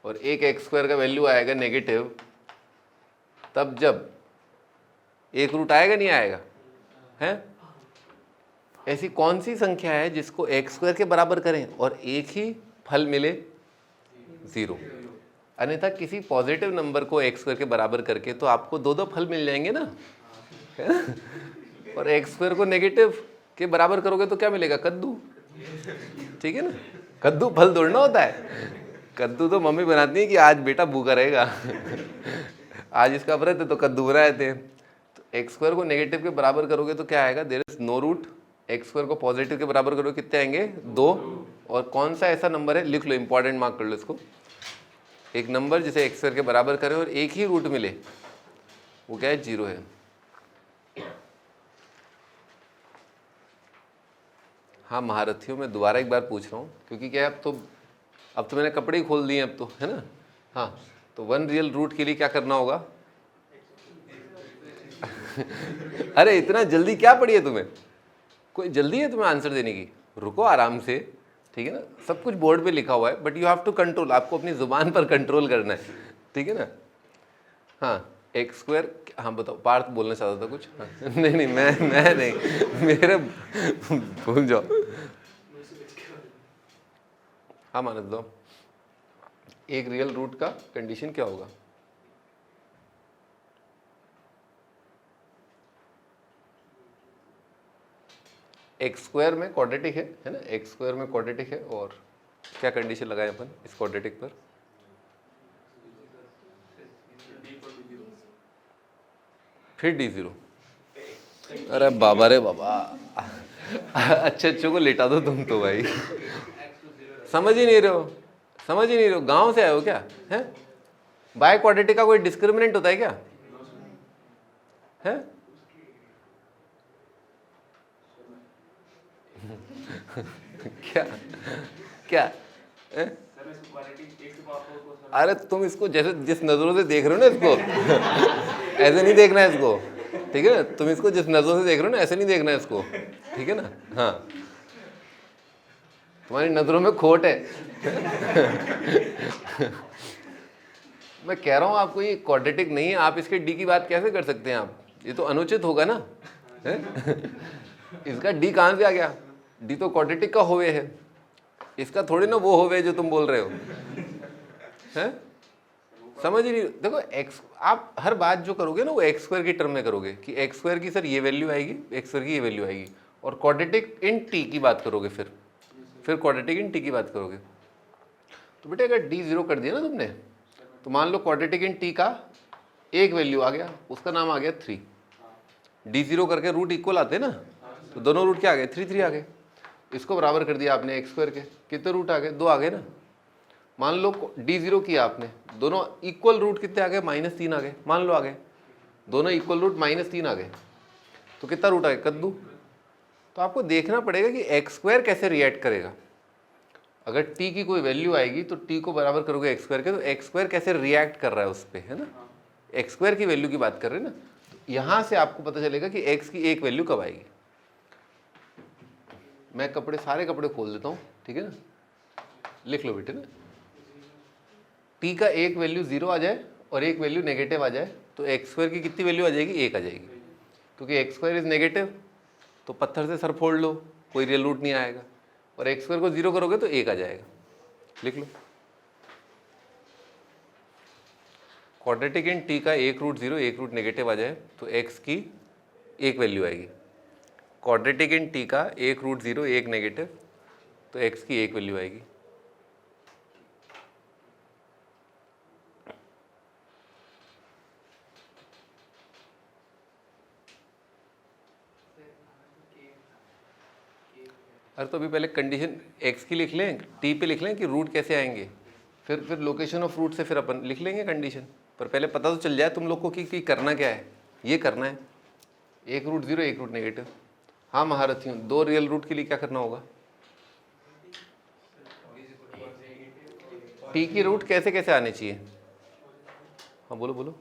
और एक एक्स स्क्वायर का वैल्यू आएगा नेगेटिव, तब जब एक रूट आएगा नहीं आएगा? हैं? ऐसी कौन सी संख्या है जिसको एक्स स्क्वायर के बराबर करें और एक ही फल मिले? 0। अन्यथा किसी पॉजिटिव नंबर को एक्स स्क्वायर के बराबर करके तो आपको 2 फल मिल जाएंगे ना, है ना? और एक्स स्क्वायर को नेगेटिव के बराबर करोगे तो क्या मिलेगा? कद्दू, ठीक है ना। कद्दू फल तोड़ना होता है, कद्दू तो मम्मी बनाती है कि आज बेटा भूखा रहेगा आज इसका व्रत है तो कद्दू बनाए थे। तो एक्स स्क्वायर को नेगेटिव के बराबर करोगे तो क्या आएगा? There is no root. X square को पॉजिटिव के बराबर करोगे कितने आएंगे? 2। और कौन सा ऐसा नंबर है, लिख लो, इंपॉर्टेंट मार्क कर लो इसको, एक नंबर जिसे एक्स स्क्वायर के बराबर करे और एक ही रूट मिले, वो क्या है? 0 है। हाँ महारथियों, मैं दोबारा एक बार पूछ रहा हूँ, क्योंकि क्या है, अब तो मैंने कपड़े ही खोल दिए अब तो, है ना। हाँ, तो 1 रियल रूट के लिए क्या करना होगा? अरे इतना जल्दी क्या पड़ी है तुम्हें? कोई जल्दी है तुम्हें आंसर देने की? रुको आराम से, ठीक है ना। सब कुछ बोर्ड पे लिखा हुआ है, but you have to control, आपको अपनी जुबान पर कंट्रोल करना है, ठीक है ना। हाँ, एक्स स्क्वायर, हाँ बताओ, पार्थ बोलना चाहता था कुछ? हाँ। नहीं मैं नहीं, मेरे भूल जाओ। हाँ मानस दो, एक रियल रूट का कंडीशन क्या होगा? एक्स स्क्वायर में क्वाड्रेटिक है ना, एक्स स्क्वायर में क्वाड्रेटिक है, और क्या कंडीशन लगाए अपन इस क्वाड्रेटिक पर? फिर d0। अरे बाबा रे बाबा, अच्छे को लेटा दो तुम तो भाई, समझ ही नहीं रहे हो, समझ ही नहीं रहे हो, गांव से आए हो क्या? है बाय क्वाड्रेटिक का कोई डिस्क्रिमिनेंट होता है क्या? है क्या क्या है? अरे तुम इसको जैसे जिस नजरों से देख रहे हो ना इसको ऐसे नहीं देखना है इसको, ठीक है ना। तुम इसको जिस नजरों से देख रहे हो ना, ऐसे नहीं देखना है इसको, ठीक है ना। हाँ, तुम्हारी नजरों में खोट है मैं कह रहा हूं आपको ये क्वाड्रेटिक नहीं है, आप इसके डी की बात कैसे कर सकते हैं आप? ये तो अनुचित होगा ना, है? इसका डी कहां से आ गया? डी तो क्वाड्रेटिक का होवे है, इसका थोड़ी ना वो होवे जो तुम बोल रहे हो, हैं? समझ ही नहीं। देखो एक्स, आप हर बात जो करोगे ना वो एक्स स्क्वायर की टर्म में करोगे, कि एक्स स्क्वायर की सर ये वैल्यू आएगी, एक्स स्क्वायर की ये वैल्यू आएगी, और क्वाड्रेटिक इन टी की बात करोगे, फिर क्वाड्रेटिक इन टी की बात करोगे। तो बेटे अगर d0 कर दिया ना तुमने, तो मान लो क्वाड्रेटिक इन टी का एक वैल्यू आ गया, उसका नाम आ गया 3। d0 करके रूट इक्वल आते ना, तो दोनों रूट क्या आ गए? 3 3 आ गए। इसको बराबर कर दिया आपने एक्स स्क्वायर के, कितने रूट आ गए? 2 आ गए ना। मान लो D0 किया आपने, दोनों इक्वल रूट कितने आ गए, -3 आ गए, मान लो आ गए, दोनों इक्वल रूट -3 आ गए, तो कितना रूट आ गया, कद्दू। तो आपको देखना पड़ेगा कि x² कैसे रिएक्ट करेगा। अगर t की कोई वैल्यू आएगी तो t को बराबर करोगे x² के, तो x² कैसे रिएक्ट कर रहा है उस पर, है ना, x² की वैल्यू की बात कर रहे हैं ना। तो यहाँ से आपको पता चलेगा कि x की एक वैल्यू कब आएगी। मैं सारे कपड़े खोल देता हूँ, ठीक है ना, लिख लो बेटे ना। t का एक वैल्यू 0 आ जाए और एक वैल्यू नेगेटिव आ जाए तो x² की कितनी वैल्यू आ जाएगी, 1 आ जाएगी, क्योंकि x² इज नेगेटिव, तो पत्थर से सर फोड़ लो, कोई रियल रूट नहीं आएगा, और x² को 0 करोगे तो 1 आ जाएगा, लिख लो। क्वाड्रेटिक इन t का एक रूट 0 एक रूट नेगेटिव आ जाए तो x की एक वैल्यू आएगी। क्वाड्रेटिक इन t का एक रूट 0 एक नेगेटिव तो x की एक वैल्यू आएगी। अरे तो अभी पहले कंडीशन x की लिख लें, t पे लिख लें कि रूट कैसे आएंगे, फिर लोकेशन ऑफ रूट से फिर अपन लिख लेंगे कंडीशन, पर पहले पता तो चल जाए तुम लोग को कि करना क्या है। ये करना है एक रूट 0 एक रूट नेगेटिव। हाँ महारथी हूँ, 2 रियल रूट के लिए क्या करना होगा, t की रूट कैसे कैसे आने चाहिए। हाँ बोलो बोलो,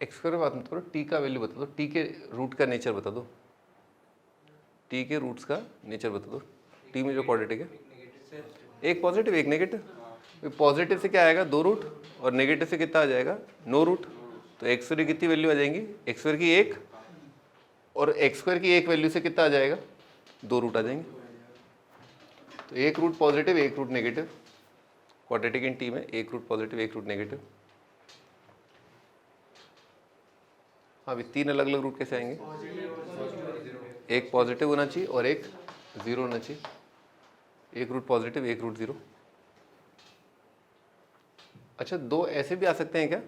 x² बात मत करो, t का वैल्यू बता दो, t के रूट का नेचर बता दो, t के रूट्स का नेचर बता दो। t में जो क्वाड्रेटिक है, एक पॉजिटिव एक नेगेटिव, पॉजिटिव से क्या आएगा 2 रूट और नेगेटिव से कितना आ जाएगा, नो रूट, तो x² की कितनी वैल्यू आ जाएंगी, x² की 1 और x² की एक वैल्यू से कितना आ जाएगा, 2 रूट आ जाएंगे। तो एक रूट पॉजिटिव एक root negative, quadratic in t में एक रूट पॉजिटिव एक रूट नेगेटिव। हाँ अभी 3 अलग अलग रूट कैसे आएंगे, एक पॉजिटिव होना चाहिए और एक 0 होना चाहिए, एक रूट पॉजिटिव एक रूट 0। अच्छा 2 ऐसे भी आ सकते हैं क्या,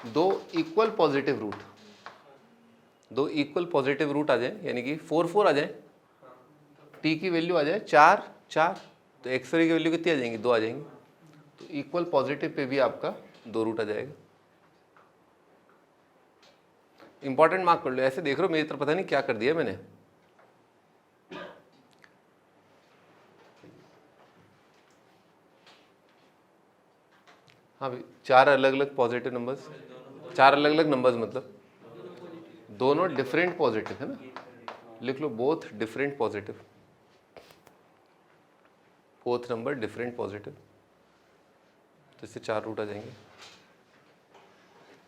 2 equal positive root, 2 equal positive root आ जाए, यानी कि 4 4 आ जाए, t की वैल्यू आ जाए 4 4, तो x² की वैल्यू कितनी आ जाएंगी, 2 आ जाएंगी, तो इक्वल पॉजिटिव पे भी आपका 2 रूट आ जाएगा। इंपॉर्टेंट मार्क कर लो, ऐसे देख रहे हो मेरी तरफ पता नहीं क्या कर दिया मैंने। हाँ भाई 4 अलग अलग पॉजिटिव नंबर्स, 4 अलग अलग नंबर्स मतलब दोनों डिफरेंट पॉजिटिव है ना, लिख लो both different positive, both number different positive, तो इससे 4 रूट आ जाएंगे।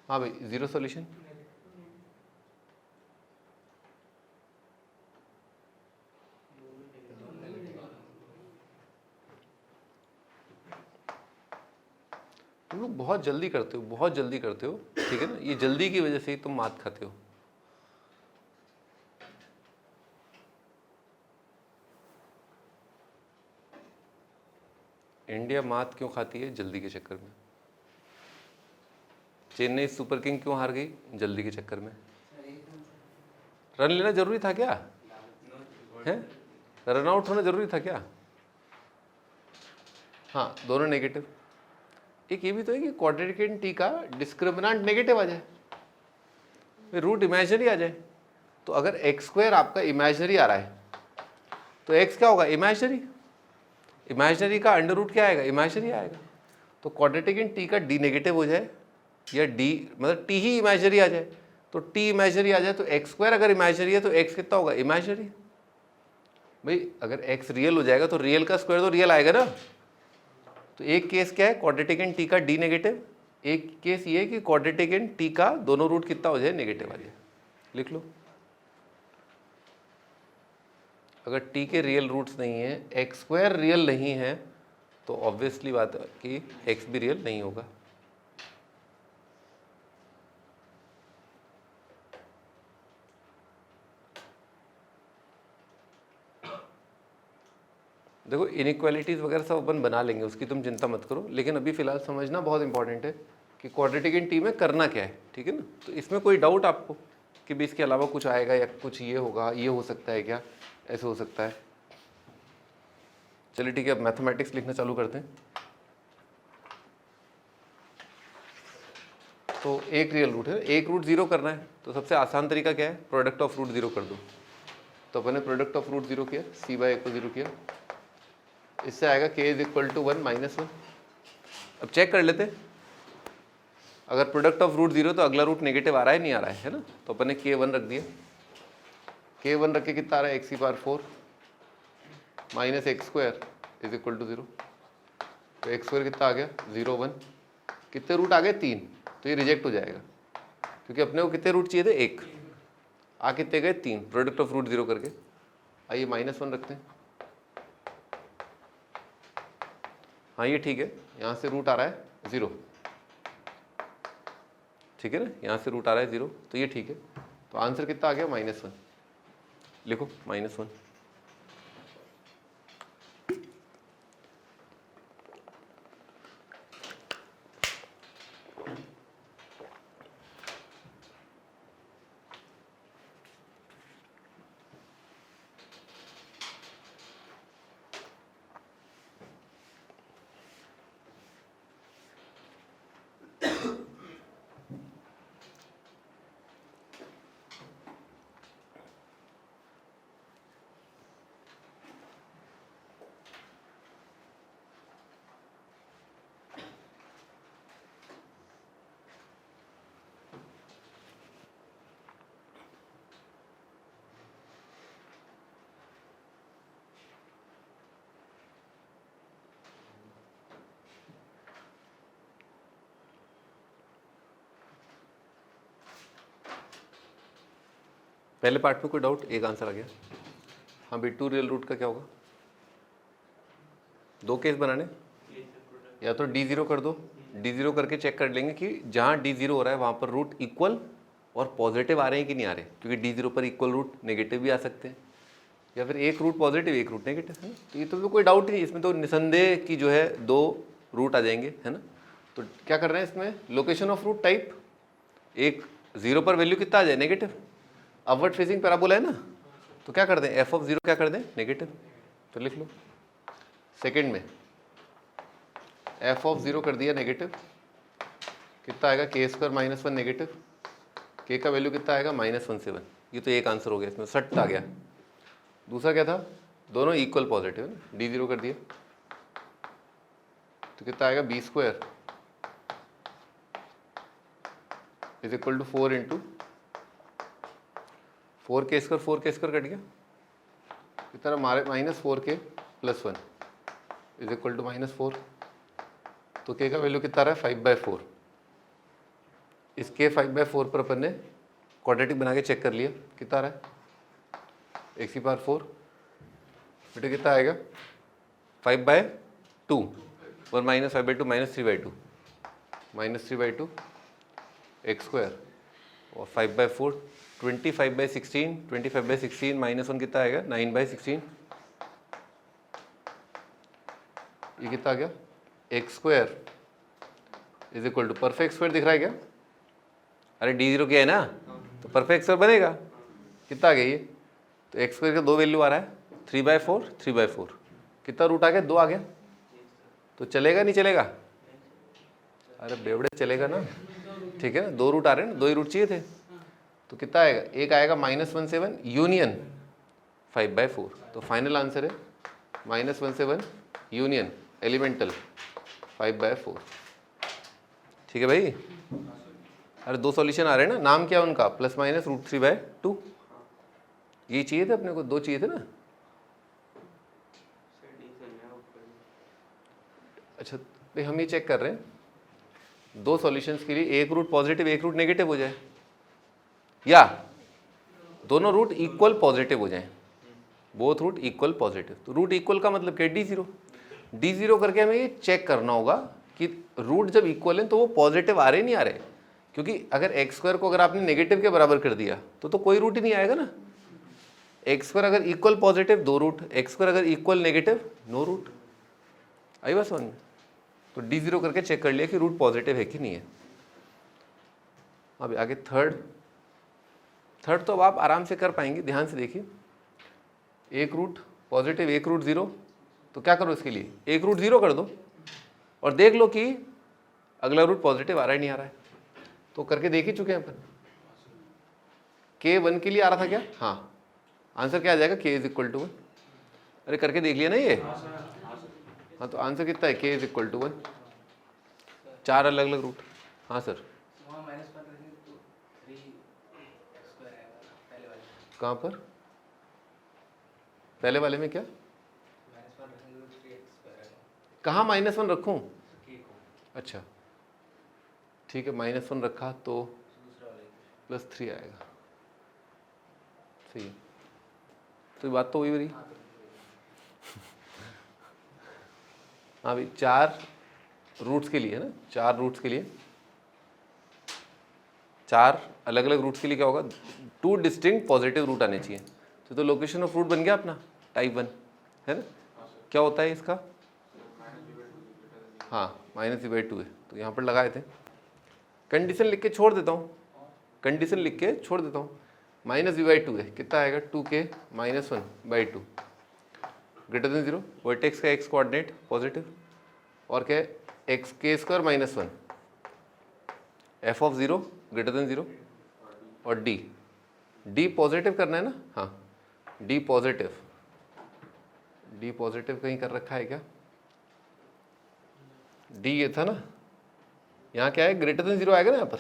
हाँ भाई 0 सॉल्यूशन, तुम लोग बहुत जल्दी करते हो, बहुत जल्दी करते हो, ठीक है ना, ये जल्दी की वजह से ही तुम मात खाते हो। इंडिया मात क्यों खाती है, जल्दी के चक्कर में। चेन्नई सुपर किंग क्यों हार गई, जल्दी के चक्कर में। रन लेना जरूरी था क्या, है रन आउट होना जरूरी था क्या। हाँ दोनों नेगेटिव। एक ये भी तो है कि क्वाड्रेटिक इन t का डिस्क्रिमिनेंट नेगेटिव आ जाए, रूट इमेजिनरी आ जाए, तो अगर x² आपका इमेजिनरी आ रहा है तो x क्या होगा, इमेजिनरी, इमेजिनरी का अंडर रूट क्या आएगा, इमेजिनरी आएगा। तो क्वाड्रेटिक इन t का d नेगेटिव हो जाए या d मतलब t ही इमेजिनरी आ जाए, तो t इमेजिनरी आ जाए तो x² अगर इमेजिनरी है तो x कितना होगा, इमेजिनरी। भाई अगर x रियल हो जाएगा तो रियल का स्क्वायर तो रियल आएगा ना। तो एक केस क्या है, क्वाड्रेटिक इन t का d नेगेटिव, एक केस ये है कि क्वाड्रेटिक इन t का दोनों रूट कितना हो जाए, नेगेटिव आ जाए, लिख लो। अगर t के रियल रूट्स नहीं है, x² रियल नहीं है, तो ऑब्वियसली बात है कि x भी रियल नहीं होगा। देखो इनइक्वालिटीज़ वगैरह सब अपन बना लेंगे, उसकी तुम चिंता मत करो, लेकिन अभी फिलहाल समझना बहुत इंपॉर्टेंट है कि क्वाड्रेटिक इन t में करना क्या है, ठीक है ना। तो इसमें कोई डाउट आपको कि भी इसके अलावा कुछ आएगा या कुछ ये होगा, ये हो सकता है क्या, ऐसे हो सकता है। चलिए ठीक है, अब मैथमेटिक्स लिखना चालू करते हैं। तो एक रियल रूट है, एक रूट जीरो करना है तो सबसे आसान तरीका क्या है, प्रोडक्ट ऑफ रूट जीरो कर दो। तो अपन ने प्रोडक्ट ऑफ रूट जीरो किया, सी बाई ए को जीरो किया, इससे आएगा k is equal to 1 minus 1। अब चेक कर लेते, अगर प्रोडक्ट ऑफ रूट जीरो तो अगला रूट नेगेटिव आ रहा है नहीं आ रहा है ना। तो अपन ने k1 रख दिया, k1 रख के कितना आ रहा है x की power 4 minus x square is equal to 0। तो एक्स स्क्वायर कितना आ गया 0 1, कितने रूट आ गए 3, तो ये रिजेक्ट हो जाएगा क्योंकि अपने को कितने रूट चाहिए थे 1, आ कितने गए 3, प्रोडक्ट ऑफ रूट जीरो करके। आइए -1 रखते हैं, हाँ ये ठीक है, यहाँ से रूट आ रहा है 0, ठीक है ना, यहाँ से रूट आ रहा है 0, तो ये ठीक है। तो आंसर कितना आ गया -1, लिखो -1। पहले पार्ट में कोई डाउट, एक आंसर आ गया। हाँ भाई, 2 रियल रूट का क्या होगा, 2 केस बनाने, या तो d0 कर दो, d0 करके चेक कर लेंगे कि जहाँ d0 हो रहा है वहाँ पर रूट इक्वल और पॉजिटिव आ रहे हैं कि नहीं आ रहे, क्योंकि d0 पर इक्वल रूट नेगेटिव भी आ सकते हैं, या फिर एक रूट पॉजिटिव एक रूट नेगेटिव, है ना। तो ये तो कोई डाउट नहीं, इसमें तो निसंदेह की जो है 2 रूट आ जाएंगे, है ना। तो क्या कर रहे हैं इसमें, लोकेशन ऑफ रूट टाइप, एक 0 पर वैल्यू कितना आ जाए नेगेटिव, अपवर्ड फेसिंग पैराबोला है ना, तो क्या कर दें f ऑफ 0 क्या कर दें नेगेटिव। तो लिख लो सेकंड में f ऑफ 0 कर दिया नेगेटिव, कितना आएगा k स्क्वायर -1 नेगेटिव, k का वैल्यू कितना आएगा -17। ये तो एक आंसर हो गया, इसमें सट आ गया। दूसरा क्या था, दोनों इक्वल पॉजिटिव है ना, d0 कर दिया तो कितना आएगा b square is equal to 4 into 4k square cut गया, कितना -4k + 1 इज इक्वल टू -4। तो k का वैल्यू कितना रहा है 5/4। इस k 5/4 पर अपन ने क्वाड्रेटिक बना के चेक कर लिया, कितना रहा है x की पावर 4, बेटे कितना आएगा 5/2 और -5/2 -3/2 -3/2 एक्स स्क्वायर और 5/4 25/16 25/16 -1 कितना आएगा 9/16। ये कितना आ गया x square is equal to perfect square दिख रहा है क्या, अरे d0 क्या है ना, तो परफेक्ट स्क्वायर बनेगा। कितना आ गया ये, तो एक्स स्क्वायर का 2 वैल्यू आ रहा है 3/4 3/4, कितना रूट आ गया 2 आ गया, तो चलेगा नहीं चलेगा, अरे बेवड़े चलेगा ना, ठीक है ना, 2 रूट आ रहे हैं ना, 2 ही रूट चाहिए थे। तो कितना आएगा, एक आएगा -17 यूनियन 5/4। तो फाइनल आंसर है -17 यूनियन एलिमेंटल 5/4। ठीक है भाई, अरे 2 सॉल्यूशन आ रहे हैं ना, नाम क्या है उनका ±√3/2। ये चाहिए थे अपने को, 2 चाहिए थे ना। अच्छा भाई, हम ये चेक कर रहे हैं 2 सॉल्यूशंस के लिए एक रूट पॉजिटिव एक रूट नेगेटिव हो जाए, या दोनों रूट इक्वल पॉजिटिव हो जाएं, बोथ रूट इक्वल पॉजिटिव। तो रूट इक्वल का मतलब क्या, d0 करके हमें ये चेक करना होगा कि रूट जब इक्वल है तो वो पॉजिटिव आ रहे नहीं आ रहे, क्योंकि अगर एक्स स्क्वायर को अगर आपने नेगेटिव के बराबर कर दिया तो कोई रूट ही नहीं आएगा ना। एक्स स्क्वायर अगर equal positive 2 root, x square अगर इक्वल नेगेटिव नो रूट। आई बात समझ में। तो d0 करके चेक कर लिया कि रूट पॉजिटिव है कि नहीं है। अब आगे थर्ड तो अब आप आराम से कर पाएंगे, ध्यान से देखिए, एक रूट पॉजिटिव एक रूट 0, तो क्या करो इसके लिए, एक रूट 0 कर दो और देख लो कि अगला रूट पॉजिटिव आ रहा है नहीं आ रहा है। तो करके देख ही चुके हैं अपन। K1 के लिए आ रहा था क्या? हाँ, आंसर क्या आ जाएगा? K is equal to 1। अरे करके देख लिया ना ये। हाँ, तो आंसर कितना है? K is equal to 1। 4 अलग अलग रूट। हाँ सर, कहाँ पर? पहले वाले में क्या? कहाँ -1 रखूँ? अच्छा ठीक है, -1 रखा तो +3 आएगा। सही है, तो ये बात तो वही हो रही। हाँ भाई, 4 रूट्स के लिए है ना, 4 रूट्स के लिए, 4 अलग अलग रूट्स के लिए क्या होगा? 2 डिस्टिंक्ट पॉजिटिव रूट आने चाहिए। तो लोकेशन ऑफ रूट बन गया अपना टाइप 1, है ना? क्या होता है इसका? हाँ, -v/2 है, तो यहाँ पर लगाए थे। कंडीशन लिख के छोड़ देता हूँ, कंडीशन लिख के छोड़ देता हूँ। -v/2 है, कितना आएगा? 2k - 1/2 greater than 0। वर्टेक्स का x कोऑर्डिनेट पॉजिटिव और क्या है? x² - 1 f(0) ग्रेटर देन 0 और d पॉजिटिव करना है ना? हाँ, d पॉजिटिव कहीं कर रखा है क्या? d ये था ना, यहाँ क्या है? ग्रेटर देन 0 आएगा ना यहाँ पर,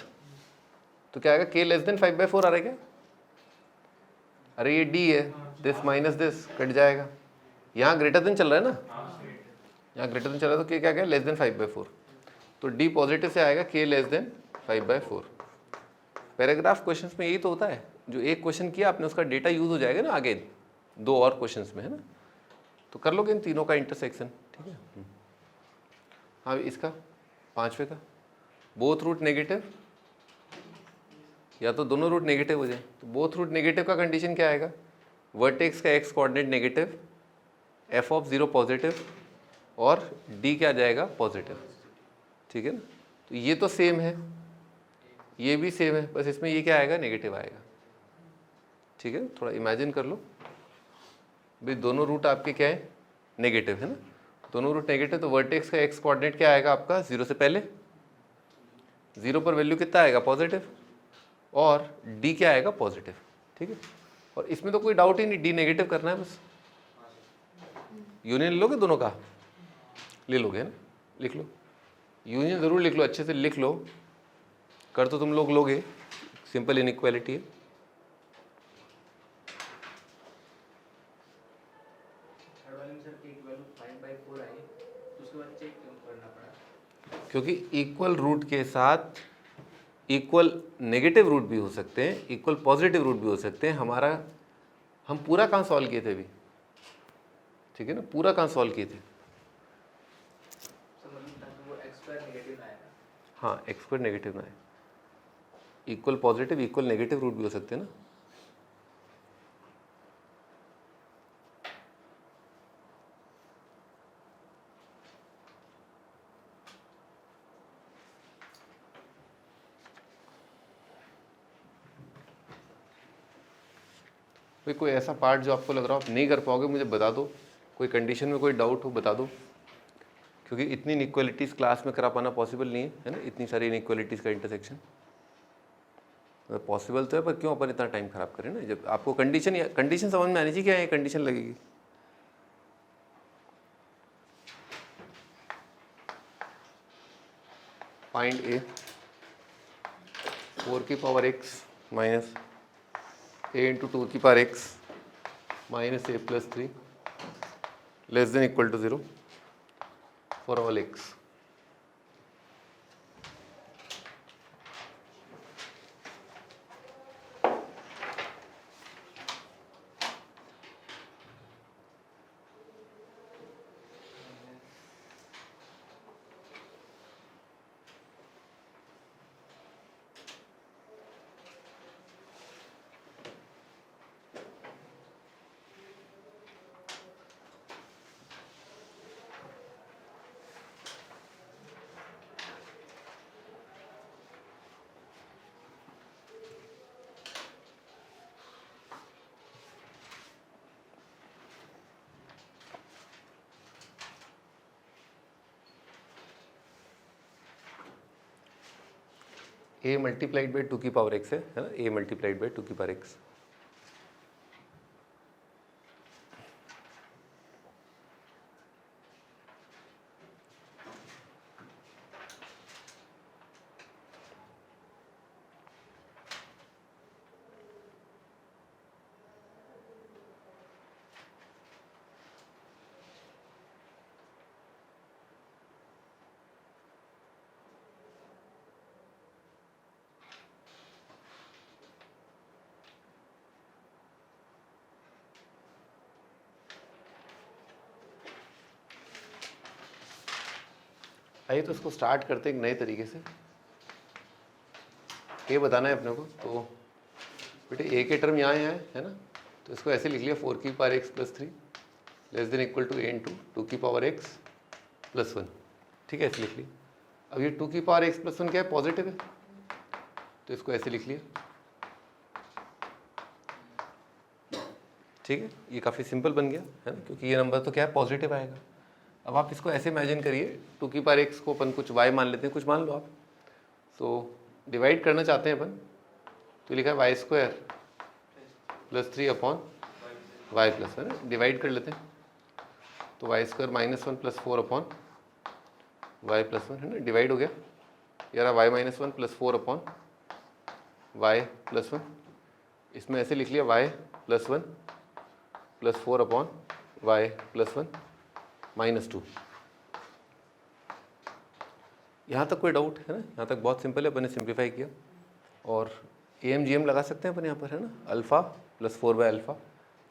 तो क्या आएगा? k < 5/4 आ रहा है क्या? अरे ये d है, दिस माइनस दिस कट जाएगा। यहाँ ग्रेटर देन चल रहा है ना, यहाँ ग्रेटर देन चल रहा है, तो k क्या लैस देन 5/4, तो d पॉजिटिव से आएगा k < 5/4। पैराग्राफ क्वेश्चंस में यही तो होता है, जो एक क्वेश्चन किया आपने उसका डेटा यूज हो जाएगा ना आगे 2 और क्वेश्चंस में, है ना? तो कर लोगे इन तीनों का इंटरसेक्शन, ठीक है। हाँ, इसका 5वें का बोथ रूट नेगेटिव, या तो दोनों रूट नेगेटिव हो जाए। तो बोथ रूट नेगेटिव का कंडीशन क्या आएगा? वर्टेक्स का x coordinate negative, f(0) positive और d क्या जाएगा? पॉजिटिव, ठीक है ना? तो ये तो सेम है, ये भी सेम है, बस इसमें ये क्या आएगा? नेगेटिव आएगा, ठीक है। थोड़ा इमेजिन कर लो भाई, दोनों रूट आपके क्या है? नेगेटिव, है ना? दोनों रूट नेगेटिव, तो वर्टेक्स का x कोऑर्डिनेट क्या आएगा आपका? 0 से पहले, 0 पर वैल्यू कितना आएगा? पॉजिटिव, और d क्या आएगा? पॉजिटिव, ठीक है। और इसमें तो कोई डाउट ही नहीं, d नेगेटिव करना है बस। यूनियन लोगे दोनों का? ले लोगे, है ना? लिख लो, यूनियन ज़रूर लिख लो, अच्छे से लिख लो। कर तो तुम लोग लोगे, सिंपल इनइक्वालिटी है। क्योंकि इक्वल रूट के साथ इक्वल नेगेटिव रूट भी हो सकते हैं, इक्वल पॉजिटिव रूट भी हो सकते हैं। हम पूरा कहाँ सॉल्व किए थे अभी, ठीक है ना? पूरा कहाँ सॉल्व किए थे? हाँ, x² नेगेटिव ना है, equal positive equal negative root भी हो सकते हैं ना। भाई कोई ऐसा पार्ट जो आपको लग रहा हो आप नहीं कर पाओगे, मुझे बता दो। कोई कंडीशन में कोई डाउट हो बता दो, क्योंकि इतनी इनइक्वालिटीज़ क्लास में करा पाना पॉसिबल नहीं है, है ना? इतनी सारी इनइक्वालिटीज़ का इंटरसेक्शन पॉसिबल तो है, पर क्यों अपन इतना टाइम खराब करें ना? जब आपको कंडीशन समझ में आनी चाहिए, क्या है कंडीशन लगेगी। फाइंड a 4 की power x minus a into 2 की power x minus a plus 3 less than equal to 0 for all x। a multiplied by 2 की पावर x है ना, a मल्टीप्लाइड बाई 2 की पावर x। आइए तो इसको स्टार्ट करते हैं एक नए तरीके से। ए बताना है अपने को, तो बेटे ए के टर्म यहाँ है ना, तो इसको ऐसे लिख लिया 4 की power x plus 3 less than equal to a into 2 की पावर x प्लस 1। ठीक है, ऐसे लिख लिया। अब ये 2 की पावर x प्लस 1 क्या है, पॉजिटिव है, तो इसको ऐसे लिख लिया। ठीक है, ये काफ़ी सिंपल बन गया है ना, क्योंकि ये नंबर तो क्या है, पॉजिटिव आएगा। अब आप इसको ऐसे इमेजिन करिए, 2 की पावर x को अपन कुछ y मान लेते हैं, कुछ मान लो आप। तो डिवाइड करना चाहते हैं अपन, तो लिखा है y square plus 3 upon y plus, है ना, डिवाइड कर लेते हैं। तो y square -1 plus 4 upon y plus 1, है ना, डिवाइड हो गया। यार y -1 plus 4 upon y plus 1, इसमें ऐसे लिख लिया y plus 1 plus 4 upon y plus 1 -2। यहाँ तक कोई डाउट है ना, यहाँ तक बहुत सिंपल है, अपन ने सिंप्लीफाई किया। और AMGM लगा सकते हैं अपन यहाँ पर, है ना, अल्फ़ा प्लस 4 बाय अल्फ़ा।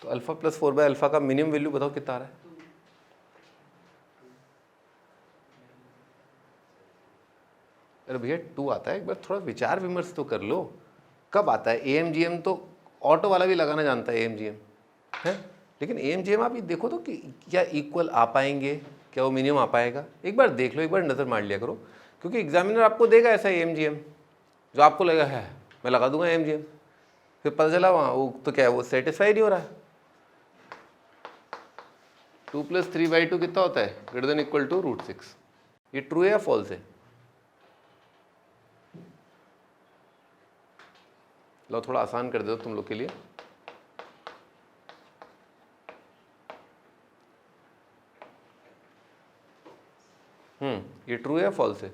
तो अल्फ़ा प्लस 4 बाय अल्फ़ा का मिनिमम वैल्यू बताओ कितना आ रहा है। अरे भैया 2 आता है, एक बार थोड़ा विचार विमर्श तो कर लो, कब आता है AMGM। तो ऑटो वाला भी लगाना जानता है AMGM, है, लेकिन AMGM आप ये देखो तो कि क्या इक्वल आ पाएंगे, क्या वो मिनिमम आ पाएगा, एक बार देख लो, एक बार नज़र मार लिया करो, क्योंकि एग्जामिनर आपको देगा ऐसा AMGM जो आपको लगा है मैं लगा दूंगा AMGM, फिर पता चला वहाँ वो तो क्या है, वो सेटिस्फाई नहीं हो रहा है। 2 + 3/2 कितना होता है, ग्रेटर देन इक्वल टू √6। ये ट्रू है या फॉल्स है, लो थोड़ा आसान कर दो तुम लोग के लिए। ये ट्रू है या फॉल्स है।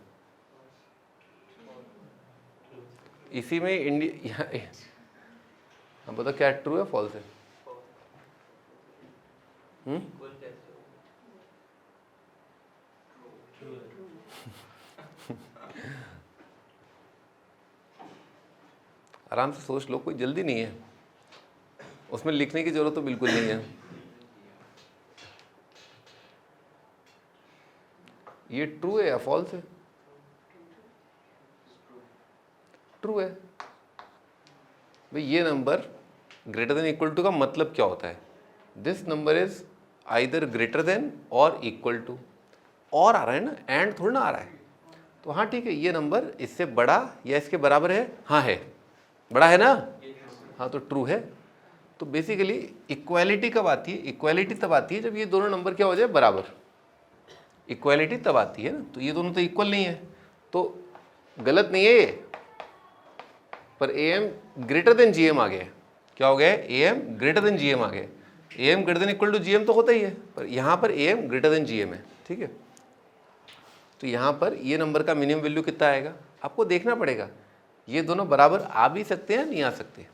इसी में इंडिया, हम बताओ क्या ट्रू है फॉल्स है। आराम से सोच लो, कोई जल्दी नहीं है, उसमें लिखने की जरूरत तो बिल्कुल नहीं है। ये ट्रू है या फॉल्स है, ट्रू है। भाई ये number greater than equal to का मतलब क्या होता है, this number is either greater than और इक्वल टू, और आ रहा है ना, एंड थोड़ा ना आ रहा है। तो हाँ ठीक है, ये नंबर इससे बड़ा या इसके बराबर है, हाँ है, बड़ा है ना, हाँ तो ट्रू है। तो बेसिकली इक्वालिटी कब आती है, इक्वालिटी तब आती है जब ये दोनों नंबर क्या हो जाए, बराबर। इक्वालिटी तब आती है ना, तो ये दोनों तो इक्वल नहीं है, तो गलत नहीं है ये, पर AM ग्रेटर देन GM आ गया। क्या हो गया, AM ग्रेटर देन GM आ गया। AM greater than equal to GM तो होता ही है, पर यहाँ पर AM ग्रेटर देन GM है। ठीक है, तो यहाँ पर ये नंबर का मिनिमम वैल्यू कितना आएगा, आपको देखना पड़ेगा। ये दोनों बराबर आ भी सकते हैं, नहीं आ सकते।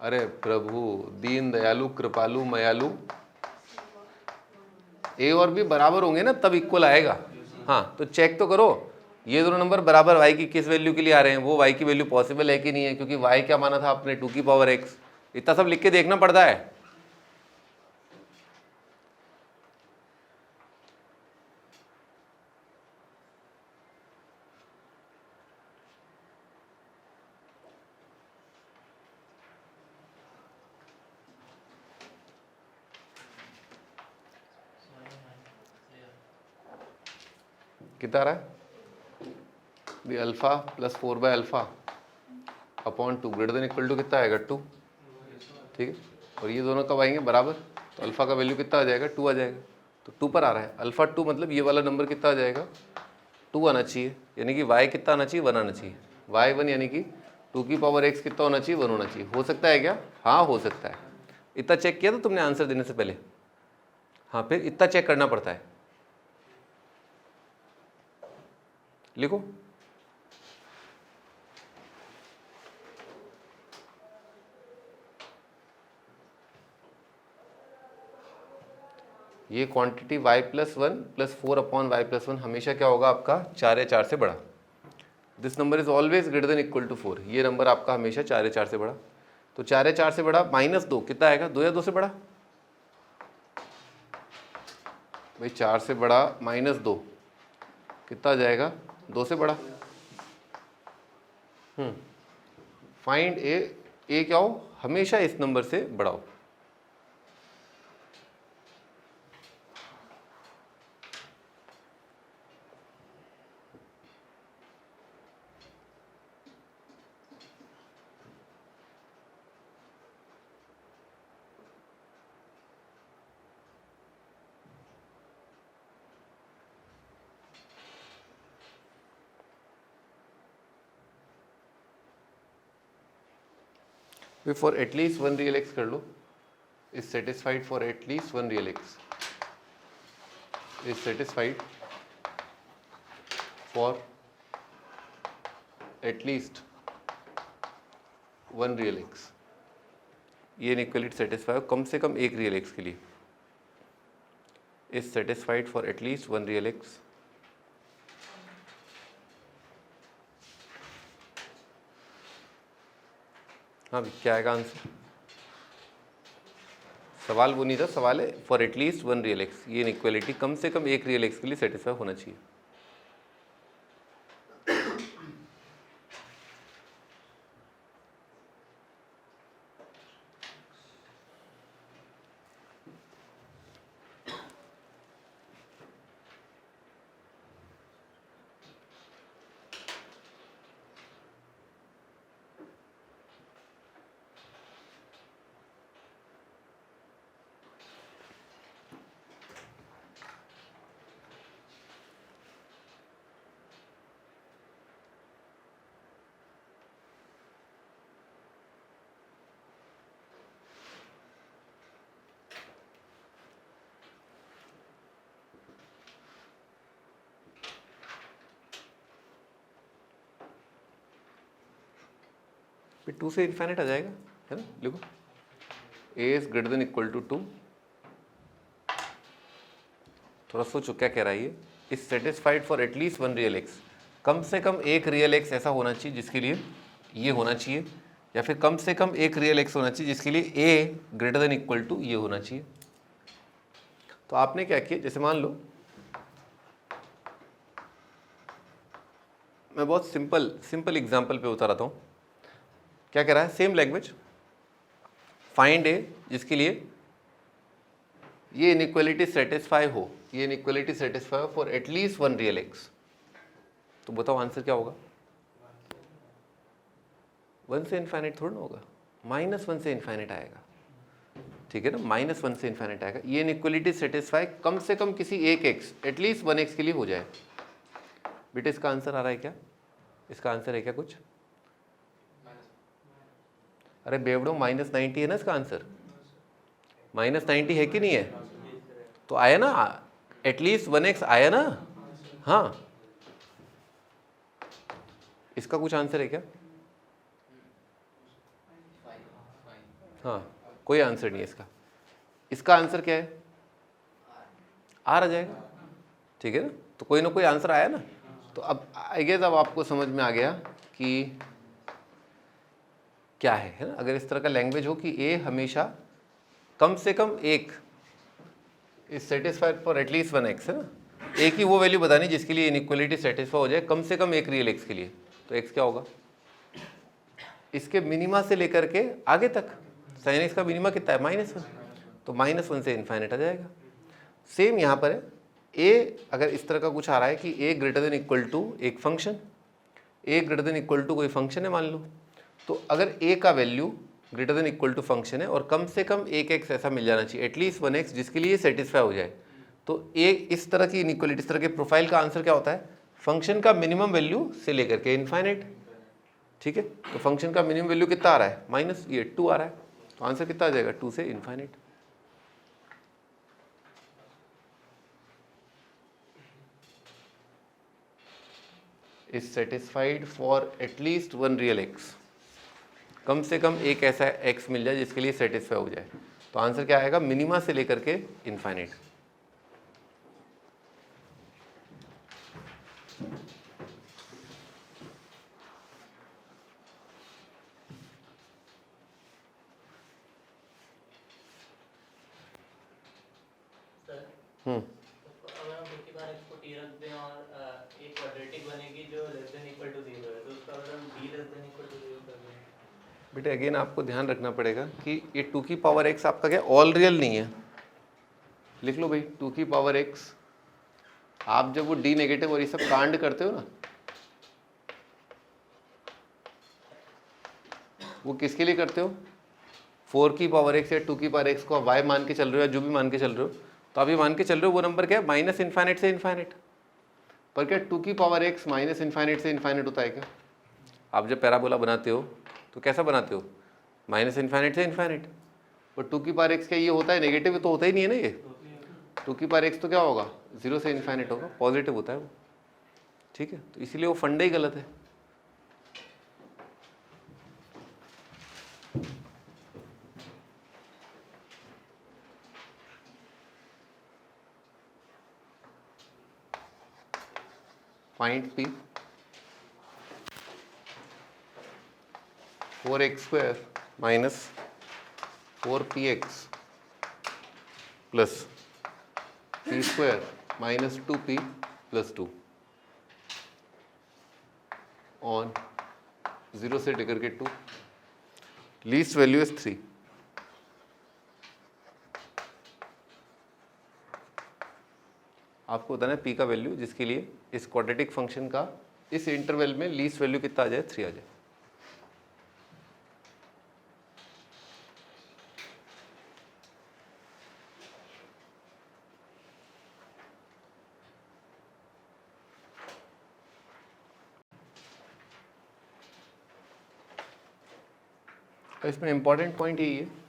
अरे प्रभु दीन दयालु कृपालु मयालु, A और B बराबर होंगे ना तब इक्वल आएगा। हाँ तो चेक तो करो, ये दोनों नंबर बराबर y की किस वैल्यू के लिए आ रहे हैं, वो y की वैल्यू पॉसिबल है कि नहीं है, क्योंकि y क्या माना था आपने, 2 की पावर x। इतना सब लिख के देखना पड़ता है। कितना आ रहा है, alpha plus 4 by alpha upon 2 greater than equal to कितना आएगा, 2। ठीक है, और ये दोनों कब आएंगे, बराबर, तो अल्फा का वैल्यू कितना आ जाएगा, 2 आ जाएगा। तो 2 पर आ रहा है, अल्फा 2 मतलब ये वाला नंबर कितना आ जाएगा, 2 आना चाहिए, यानी कि y कितना आना चाहिए, 1 आना चाहिए। y1 यानी कि 2 की पावर x कितना होना चाहिए, 1 होना चाहिए। हो सकता है क्या? हाँ हो सकता है। इतना चेक किया था तुमने आंसर देने से पहले? हाँ, फिर इतना चेक करना पड़ता है। लिखो ये क्वांटिटी y + 1 + 4/y + 1 हमेशा क्या होगा आपका, 4 या 4 से बड़ा। This number is always greater than equal to 4। ये नंबर आपका हमेशा 4 या 4 से बड़ा। तो 4 या 4 से बड़ा -2 कितना आएगा, 2 या 2 से बड़ा? भाई 4 से बड़ा -2 कितना आ जाएगा, 2 से बड़ा। फाइंड ए क्या हो, हमेशा इस नंबर से बड़ा हो। फॉर एटलीस्ट 1 रियल एक्स कर लो, is satisfied for at least 1 real X, is satisfied for at least 1 real X. ये इनइक्वालिटी सेटिस्फाई कम से कम एक रियल एक्स के लिए, is satisfied for at least 1 real X. हाँ क्या आएगा आंसर? सवाल वो नहीं था, सवाल है फॉर एटलीस्ट 1 रियल एक्स। ये इनइक्वालिटी कम से कम एक रियल एक्स के लिए सेटिस्फाई होना चाहिए। फिर 2 से इन्फाइनाइट आ जाएगा, है ना। लिखो a is greater than equal to 2। थोड़ा सोचो क्या कह रहा है ये, is satisfied for at least 1 real X. कम से कम एक रियल एक्स ऐसा होना चाहिए जिसके लिए ये होना चाहिए, या फिर कम से कम एक रियल एक्स होना चाहिए जिसके लिए a greater than equal to ये होना चाहिए। तो आपने क्या किया, जैसे मान लो मैं बहुत सिंपल एग्जांपल पे उतारता हूँ। क्या कह रहा है, सेम लैंग्वेज, फाइंड ए जिसके लिए ये इनइक्वालिटी सेटिस्फाई हो, ये इनइक्वालिटी सेटिस्फाई हो फॉर एटलीस्ट 1 रियल एक्स। तो बताओ आंसर क्या होगा? 1 से इन्फाइनाइट थोड़ा ना होगा, -1 से इन्फाइनाइट आएगा, ठीक है ना। -1 से इन्फाइनाइट आएगा। ये इनइक्वालिटी सेटिस्फाई कम से कम किसी एक एक्स, एटलीस्ट 1 एक्स के लिए हो जाए। बेटा इसका आंसर आ रहा है क्या? इसका आंसर है क्या कुछ? अरे बेवड़ो, -90 है ना इसका आंसर। -90 है कि नहीं है? तो आया ना, एटलीस्ट 1 एक्स आया ना। हाँ, इसका कुछ आंसर है क्या? हाँ, कोई आंसर नहीं है इसका। इसका आंसर क्या है? आर आ जाएगा, ठीक है ना। तो कोई ना कोई आंसर आया ना। तो अब आई गेस अब आपको समझ में आ गया कि क्या है ना। अगर इस तरह का लैंग्वेज हो कि ए हमेशा कम से कम एक is satisfied for at least 1 x, है ना। ए की वो वैल्यू बतानी जिसके लिए इनइक्वालिटी सेटिस्फाई हो जाए कम से कम एक रियल एक्स के लिए। तो एक्स क्या होगा? इसके मिनिमा से लेकर के आगे तक। साइन एक्स का मिनिमा कितना है? -1। तो -1 से इन्फाइनाइट आ जाएगा। सेम यहाँ पर है, ए अगर इस तरह का कुछ आ रहा है कि a greater than equal to एक function, a greater than equal to कोई फंक्शन है मान लो, तो अगर ए का value greater than equal to function है और कम से कम एक एक्स ऐसा मिल जाना चाहिए, एटलीस्ट 1 एक्स जिसके लिए सेटिस्फाई हो जाए, तो ए इस तरह की इनइक्वालिटी, इस तरह के प्रोफाइल का आंसर क्या होता है? फंक्शन का मिनिमम वैल्यू से लेकर के इनफाइनाइट, ठीक है। तो फंक्शन का मिनिमम वैल्यू कितना आ रहा है, माइनस ये 2 आ रहा है, तो आंसर कितना आ जाएगा, 2 से infinite. Is satisfied for at least one real X, कम से कम एक ऐसा एक्स मिल जाए जिसके लिए सेटिस्फाई हो जाए। तो आंसर क्या आएगा, मिनिमा से लेकर के इनफाइनाइट। अगर हम 50 बार x को t रख दें और एक क्वाड्रेटिक बनेगी जो लेस देन इक्वल टू 0 है, तो उसका अगर हम b less than equal to 0 कर दें। बेटे अगेन आपको ध्यान रखना पड़ेगा कि ये 2 की पावर x आपका क्या ऑल रियल नहीं है। लिख लो भाई 2 की पावर x, आप जब वो d नेगेटिव और ये सब कांड करते हो ना, वो किसके लिए करते हो, 4 की पावर x या 2 की पावर x को आप y मान के चल रहे हो या जो भी मान के चल रहे हो, तो आप ये मान के चल रहे हो वो नंबर क्या है, माइनस इनफाइनाइट से इनफाइनाइट। पर क्या 2 की पावर x माइनस इनफाइनाइट से इनफाइनाइट होता है क्या? आप जब पैराबोला बनाते हो तो कैसा बनाते हो, माइनस इनफाइनाइट से इनफाइनाइट। और 2 की पावर x क्या ये होता है नेगेटिव, तो होता ही नहीं है ना ये। 2 की पावर x तो क्या होगा, 0 से इनफाइनाइट होगा, पॉजिटिव होता है वो, ठीक है। तो इसीलिए वो फंडा ही गलत है। Find p, 4x square minus 4px plus p square minus 2p plus 2 on 0 से लेकर के 2, लीस्ट वैल्यू इज 3। आपको बताना है p का वैल्यू जिसके लिए इस क्वाड्रेटिक फंक्शन का इस इंटरवल में लीस्ट वैल्यू कितना आ जाए, 3 आ जाए। इसमें इंपॉर्टेंट पॉइंट यही है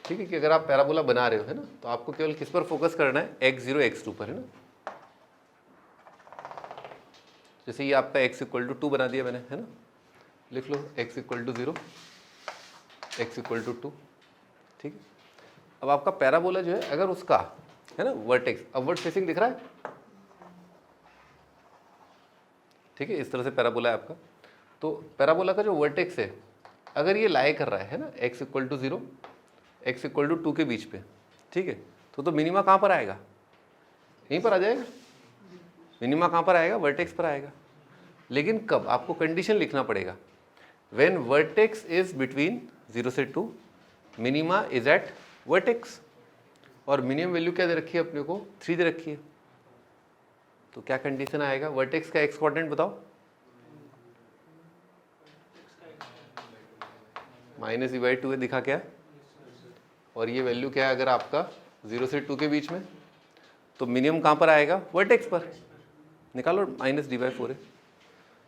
ठीक है कि अगर आप पैराबोला बना रहे हो है ना, तो आपको केवल किस पर फोकस करना है, x0 x2 पर, है ना। जैसे ये आपका x इक्वल टू 2 बना दिया मैंने, है ना, लिख लो x equal to 0, x equal to 2, ठीक है। अब आपका पैराबोला जो है अगर उसका है ना वर्टेक्स अपवर्ड फेसिंग दिख रहा है, ठीक है, इस तरह से पैराबोला है आपका। तो पैराबोला का जो वर्टेक्स है अगर ये लाई कर रहा है ना x equal to 0 x equal to 2 के बीच पे, ठीक है, तो मिनिमा कहाँ पर आएगा, यहीं पर आ जाएगा। मिनिमा कहाँ पर आएगा, वर्टेक्स पर आएगा। लेकिन कब, आपको कंडीशन लिखना पड़ेगा, व्हेन वर्टेक्स इज बिटवीन 0 से 2 मिनिमा इज एट वर्टेक्स। और मिनिमम वैल्यू क्या दे रखी है अपने को, 3 दे रखी है। तो क्या कंडीशन आएगा, वर्टेक्स का एक्स कोऑर्डिनेट बताओ, माइनस e/2 है, दिखा क्या, और ये वैल्यू क्या है अगर आपका 0 से 2 के बीच में, तो मिनिमम कहाँ पर आएगा, वर्टेक्स पर। निकालो, माइनस d/4 है,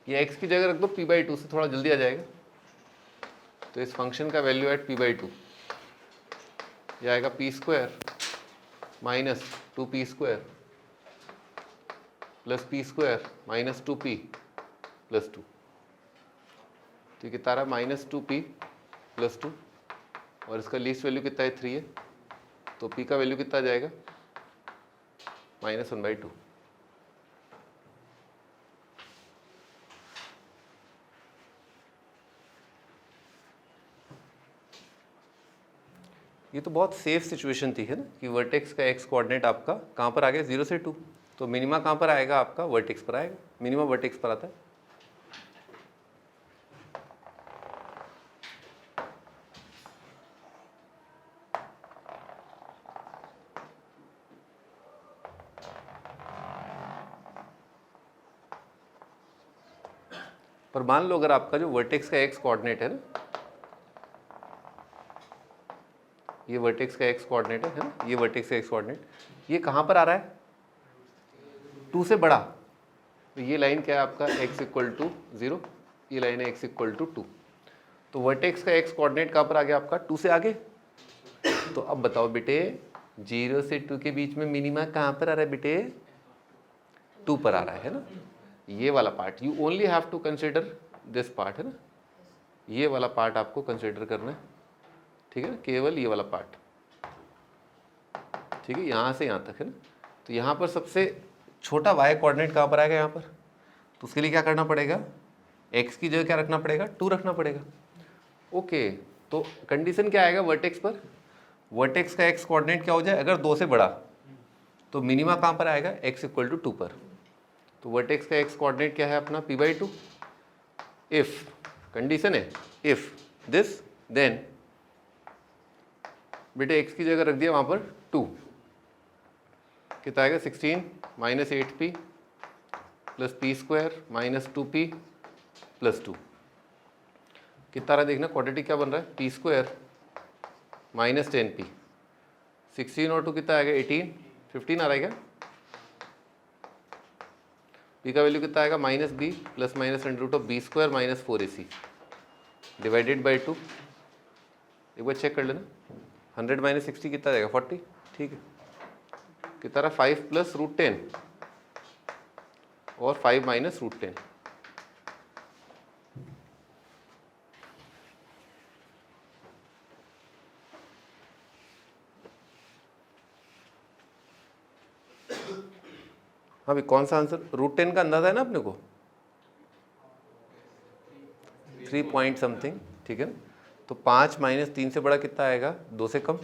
ये x की जगह रख दो p/2 से थोड़ा जल्दी आ जाएगा। तो इस फंक्शन का वैल्यू एट p/2 ये आएगा p square minus 2p square plus p square minus 2p plus 2, तो कितना रहा, माइनस 2p प्लस 2, और इसका लीस्ट वैल्यू कितना है, 3 है, तो p का वैल्यू कितना आ जाएगा, -1/2। ये तो बहुत सेफ सिचुएशन थी, है ना, कि वर्टेक्स का एक्स कोऑर्डिनेट आपका कहाँ पर आ गया, 0 से 2, तो मिनिमा कहाँ पर आएगा आपका, वर्टेक्स पर आएगा। मिनिमा वर्टेक्स पर आता है। पर मान लो अगर आपका जो वर्टेक्स का एक्स कोऑर्डिनेट है ना, ये वर्टेक्स का एक्स कोऑर्डिनेट है ना, ये वर्टेक्स का एक्स कोऑर्डिनेट, ये कहाँ पर आ रहा है, 2 से बड़ा, तो ये लाइन क्या है आपका x इक्वल टू 0, ये लाइन है x इक्वल टू 2। तो वर्टेक्स का एक्स कोऑर्डिनेट कहाँ पर आ गया आपका, 2 से आगे। तो अब बताओ बेटे 0 से 2 के बीच में मिनिमा कहाँ पर आ रहा है बेटे, 2 पर आ रहा है ना। ये वाला part you only have to consider this part है ना, ये वाला पार्ट आपको कंसिडर करना है, ठीक है ना, केवल ये वाला पार्ट, ठीक है, यहाँ से यहाँ तक है ना। तो यहाँ पर सबसे छोटा y कोऑर्डिनेट कहाँ पर आएगा, यहाँ पर, तो उसके लिए क्या करना पड़ेगा, x की जगह क्या रखना पड़ेगा, 2 रखना पड़ेगा। ओके, तो कंडीशन क्या आएगा वर्टेक्स पर, वर्टेक्स का x कोऑर्डिनेट क्या हो जाए, अगर 2 से बड़ा तो मिनिमा कहाँ पर आएगा, x इक्वल टू 2 पर। तो वर्टेक्स का x कोऑर्डिनेट क्या है अपना, p/2। इफ कंडीशन है, इफ दिस देन बेटे x की जगह रख दिया वहाँ पर 2, कितना आएगा 16 minus 8p plus p square minus 2p plus 2, कितना रहा देखना, क्वाड्रेटिक क्या बन रहा है, p स्क्वायर माइनस 10p, 16 और 2 कितना आएगा 18, 15 आ रहा है क्या, p का वैल्यू कितना आएगा minus b plus minus under root of b square minus 4ac divided by 2। एक बार चेक कर लेना, 100 माइनस 60 कितना आएगा 40, ठीक है, कितना रहा 5 प्लस रूट 10 और 5 माइनस रूट 10। हाँ भाई कौन सा आंसर, रूट 10 का अंदाजा है ना अपने को, 3 पॉइंट समथिंग, ठीक है ना। तो 5 माइनस 3 से बड़ा कितना आएगा, 2 से कम।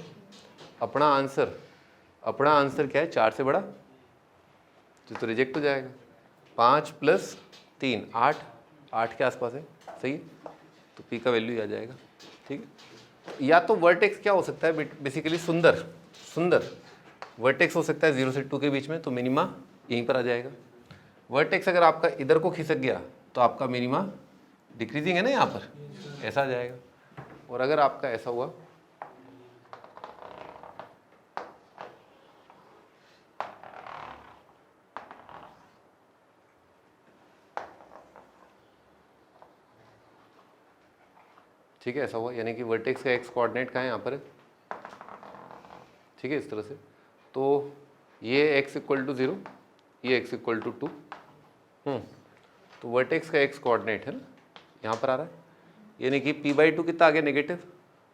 अपना आंसर क्या है, 4 से बड़ा, तो रिजेक्ट हो जाएगा। 5 प्लस 3 8 के आसपास है, सही है, तो पी का वैल्यू आ जाएगा, ठीक है। या तो वर्टेक्स क्या हो सकता है बेसिकली, सुंदर वर्टेक्स हो सकता है 0 से 2 के बीच में, तो मिनिमा यहीं पर आ जाएगा। वर्टेक्स अगर आपका इधर को खिसक गया तो आपका मिनिमा डिक्रीजिंग है ना, यहाँ पर ऐसा आ जाएगा। और अगर आपका ऐसा हुआ, ठीक है, ऐसा हुआ, यानी कि वर्टेक्स का एक्स कोऑर्डिनेट कहाँ है, यहाँ पर है, ठीक है, इस तरह से। तो ये x इक्वल टू 0, ये x इक्वल टू 2, तो वर्टेक्स का एक्स कोऑर्डिनेट है ना, यहाँ पर आ रहा है, यानी कि p/2 कितना आ गया नेगेटिव।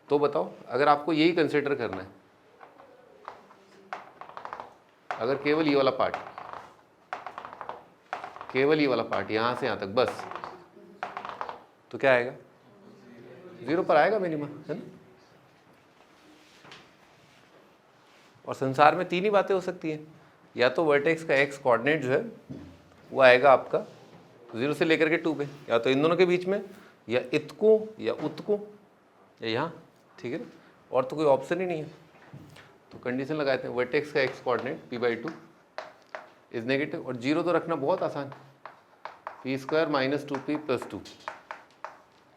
तो बताओ अगर आपको यही कंसिडर करना है, अगर केवल ये वाला पार्ट यहाँ से यहाँ तक बस, तो क्या आएगा, 0 पर आएगा मिनिमम, है ना। और संसार में 3 ही बातें हो सकती हैं, या तो वर्टेक्स का एक्स कोऑर्डिनेट जो है वो आएगा आपका 0 से लेकर के 2 पे, या तो इन दोनों के बीच में, या इतको या उत्को, या यहाँ, ठीक है ना, और तो कोई ऑप्शन ही नहीं है। तो कंडीशन लगाते हैं वर्टेक्स का x coordinate p/2 is negative, और 0 तो रखना बहुत आसान, p square minus 2p plus 2,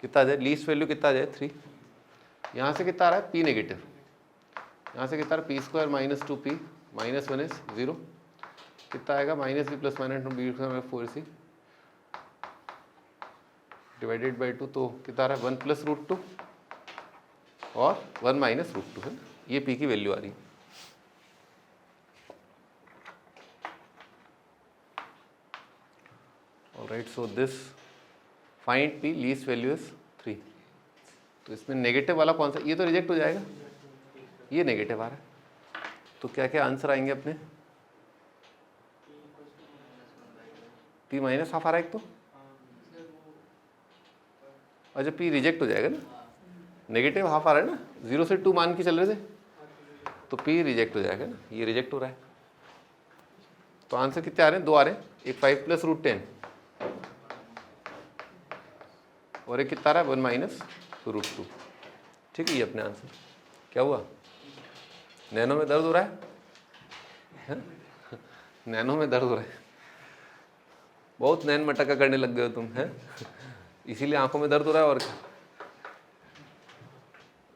कितना आ जाए, लीस्ट वैल्यू कितना आ जाए 3, यहाँ से कितना आ रहा है p नेगेटिव, यहाँ से कितना p square minus 2p minus 1 is 0, कितना आएगा minus b plus minus 4c divided by 2, तो कितना आ रहा है 1 प्लस रूट 2 और 1 माइनस रूट 2 है ना, ये p की वैल्यू आ रही है। Alright, so this find p least value is 3। तो इसमें नेगेटिव वाला कौन सा, ये तो रिजेक्ट हो जाएगा, ये नेगेटिव आ रहा है, तो क्या क्या आंसर आएंगे अपने, p माइनस हाफ आ रहा है एक तो, अच्छा p रिजेक्ट हो जाएगा ना, नेगेटिव हाफ आ रहा है ना, 0 से 2 मान के चल रहे थे, तो p रिजेक्ट हो जाएगा ना, ये रिजेक्ट हो रहा है। तो आंसर कितने आ रहे हैं, 2 आ रहे हैं, एक 5 प्लस रूट 10 और एक कितना आ रहा है 1 माइनस रूट 2, ठीक है, ये अपने आंसर। क्या हुआ, नैनो में दर्द हो रहा है? नैनो में दर्द हो रहा है, बहुत नैन मटका करने लग गए हो तुम, हैं, इसीलिए आंखों में दर्द हो रहा है। और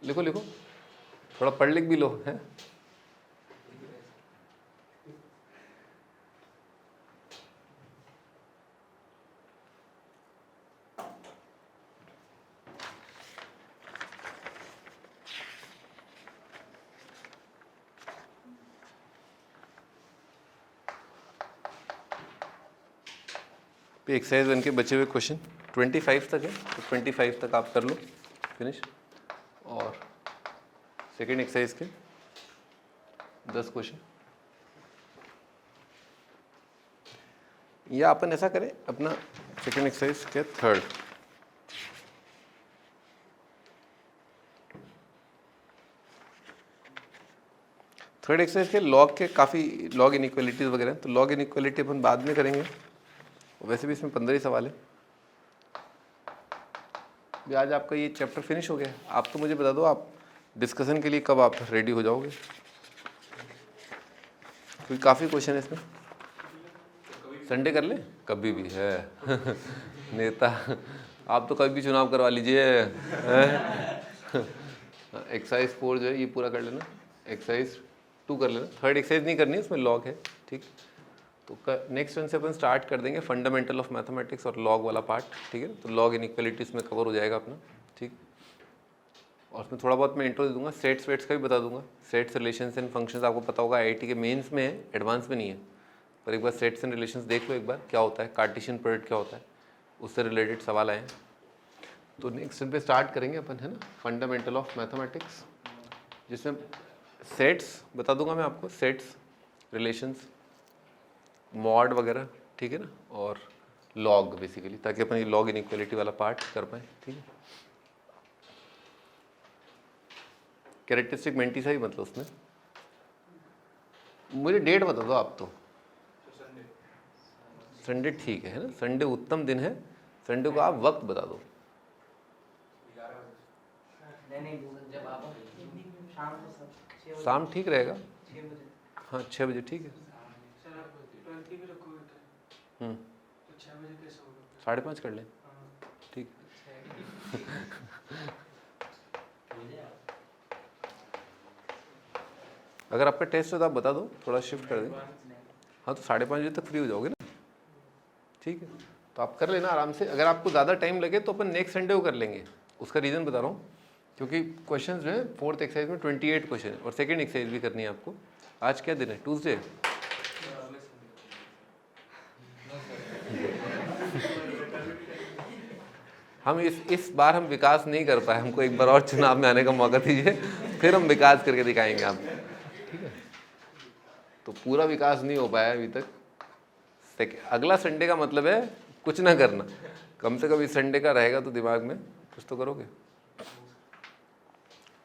लिखो लिखो, थोड़ा पढ़ लिख भी लो है। एक्सरसाइज 1 के बचे हुए क्वेश्चन 25 तक है, तो 25 तक आप कर लो फिनिश। और सेकेंड एक्सरसाइज के 10 क्वेश्चन, या अपन ऐसा करें अपना सेकेंड एक्सरसाइज के थर्ड एक्सरसाइज के लॉग के काफ़ी लॉग इनइक्वालिटीज़ वगैरह, तो लॉग इनइक्वालिटी अपन बाद में करेंगे। वैसे भी इसमें 15 ही सवाल है। भी आज आपका ये चैप्टर फिनिश हो गया। आप तो मुझे बता दो आप डिस्कशन के लिए कब आप रेडी हो जाओगे, क्योंकि काफ़ी क्वेश्चन है इसमें। संडे कर ले, कभी भी है नेता आप तो कभी भी चुनाव करवा लीजिए। एक्सरसाइज 4 जो है ये पूरा कर लेना, एक्सरसाइज 2 कर लेना, थर्ड एक्सरसाइज नहीं करनी है, उसमें लॉग है, ठीक। तो नेक्स्ट वन से अपन स्टार्ट कर देंगे फंडामेंटल ऑफ मैथमेटिक्स और लॉग वाला पार्ट, ठीक है। तो लॉग इनइक्वालिटीज में कवर हो जाएगा अपना, ठीक। और उसमें थोड़ा बहुत मैं इंट्रो दे दूंगा, सेट्स वेट्स का भी बता दूंगा। सेट्स रिलेशंस एंड फंक्शंस आपको पता होगा, आईआईटी के मेंस में है, एडवांस में नहीं है, पर एक बार सेट्स एंड रिलेशंस देख लो एक बार क्या होता है, कार्टेशियन प्रोडक्ट क्या होता है, उससे रिलेटेड सवाल आए। तो नेक्स्ट पे स्टार्ट करेंगे अपन, है ना, फंडामेंटल ऑफ मैथमेटिक्स, जिसमें सेट्स बता दूंगा मैं आपको, सेट्स, रिलेशंस, मॉड वगैरह, ठीक है ना, और लॉग बेसिकली, ताकि अपन ये लॉग इनइक्वालिटी वाला पार्ट कर पाए, ठीक है। कैरेक्टरिस्टिक मेंटिसा ही मतलब उसमें। मुझे डेट बता दो आप तो। संडे ठीक है ना, संडे उत्तम दिन है। संडे को आप वक्त बता दो। शाम ठीक रहेगा, हाँ 6 बजे ठीक है। 5:30 कर लें, ठीक। अगर आपका टेस्ट हो तो आप बता दो, थोड़ा शिफ्ट कर दें। हाँ तो 5:30 बजे तक फ्री हो जाओगे ना, ठीक है। तो आप कर लेना आराम से। अगर आपको ज़्यादा टाइम लगे तो अपन नेक्स्ट संडे को कर लेंगे। उसका रीज़न बता रहा हूँ, क्योंकि क्वेश्चन जो है फोर्थ एक्सरसाइज में 28 क्वेश्चन और सेकेंड एक्सरसाइज भी करनी है आपको। आज क्या दिन है, ट्यूसडे। हम इस बार हम विकास नहीं कर पाए, हमको एक बार और चुनाव में आने का मौका दीजिए, फिर हम विकास करके दिखाएंगे आपको, ठीक है। तो पूरा विकास नहीं हो पाया अभी तक। अगला संडे का मतलब है कुछ ना करना, कम से कम इस संडे का रहेगा तो दिमाग में कुछ तो करोगे,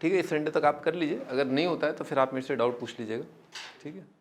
ठीक है। इस संडे तक आप कर लीजिए, अगर नहीं होता है तो फिर आप मेरे से डाउट पूछ लीजिएगा, ठीक है।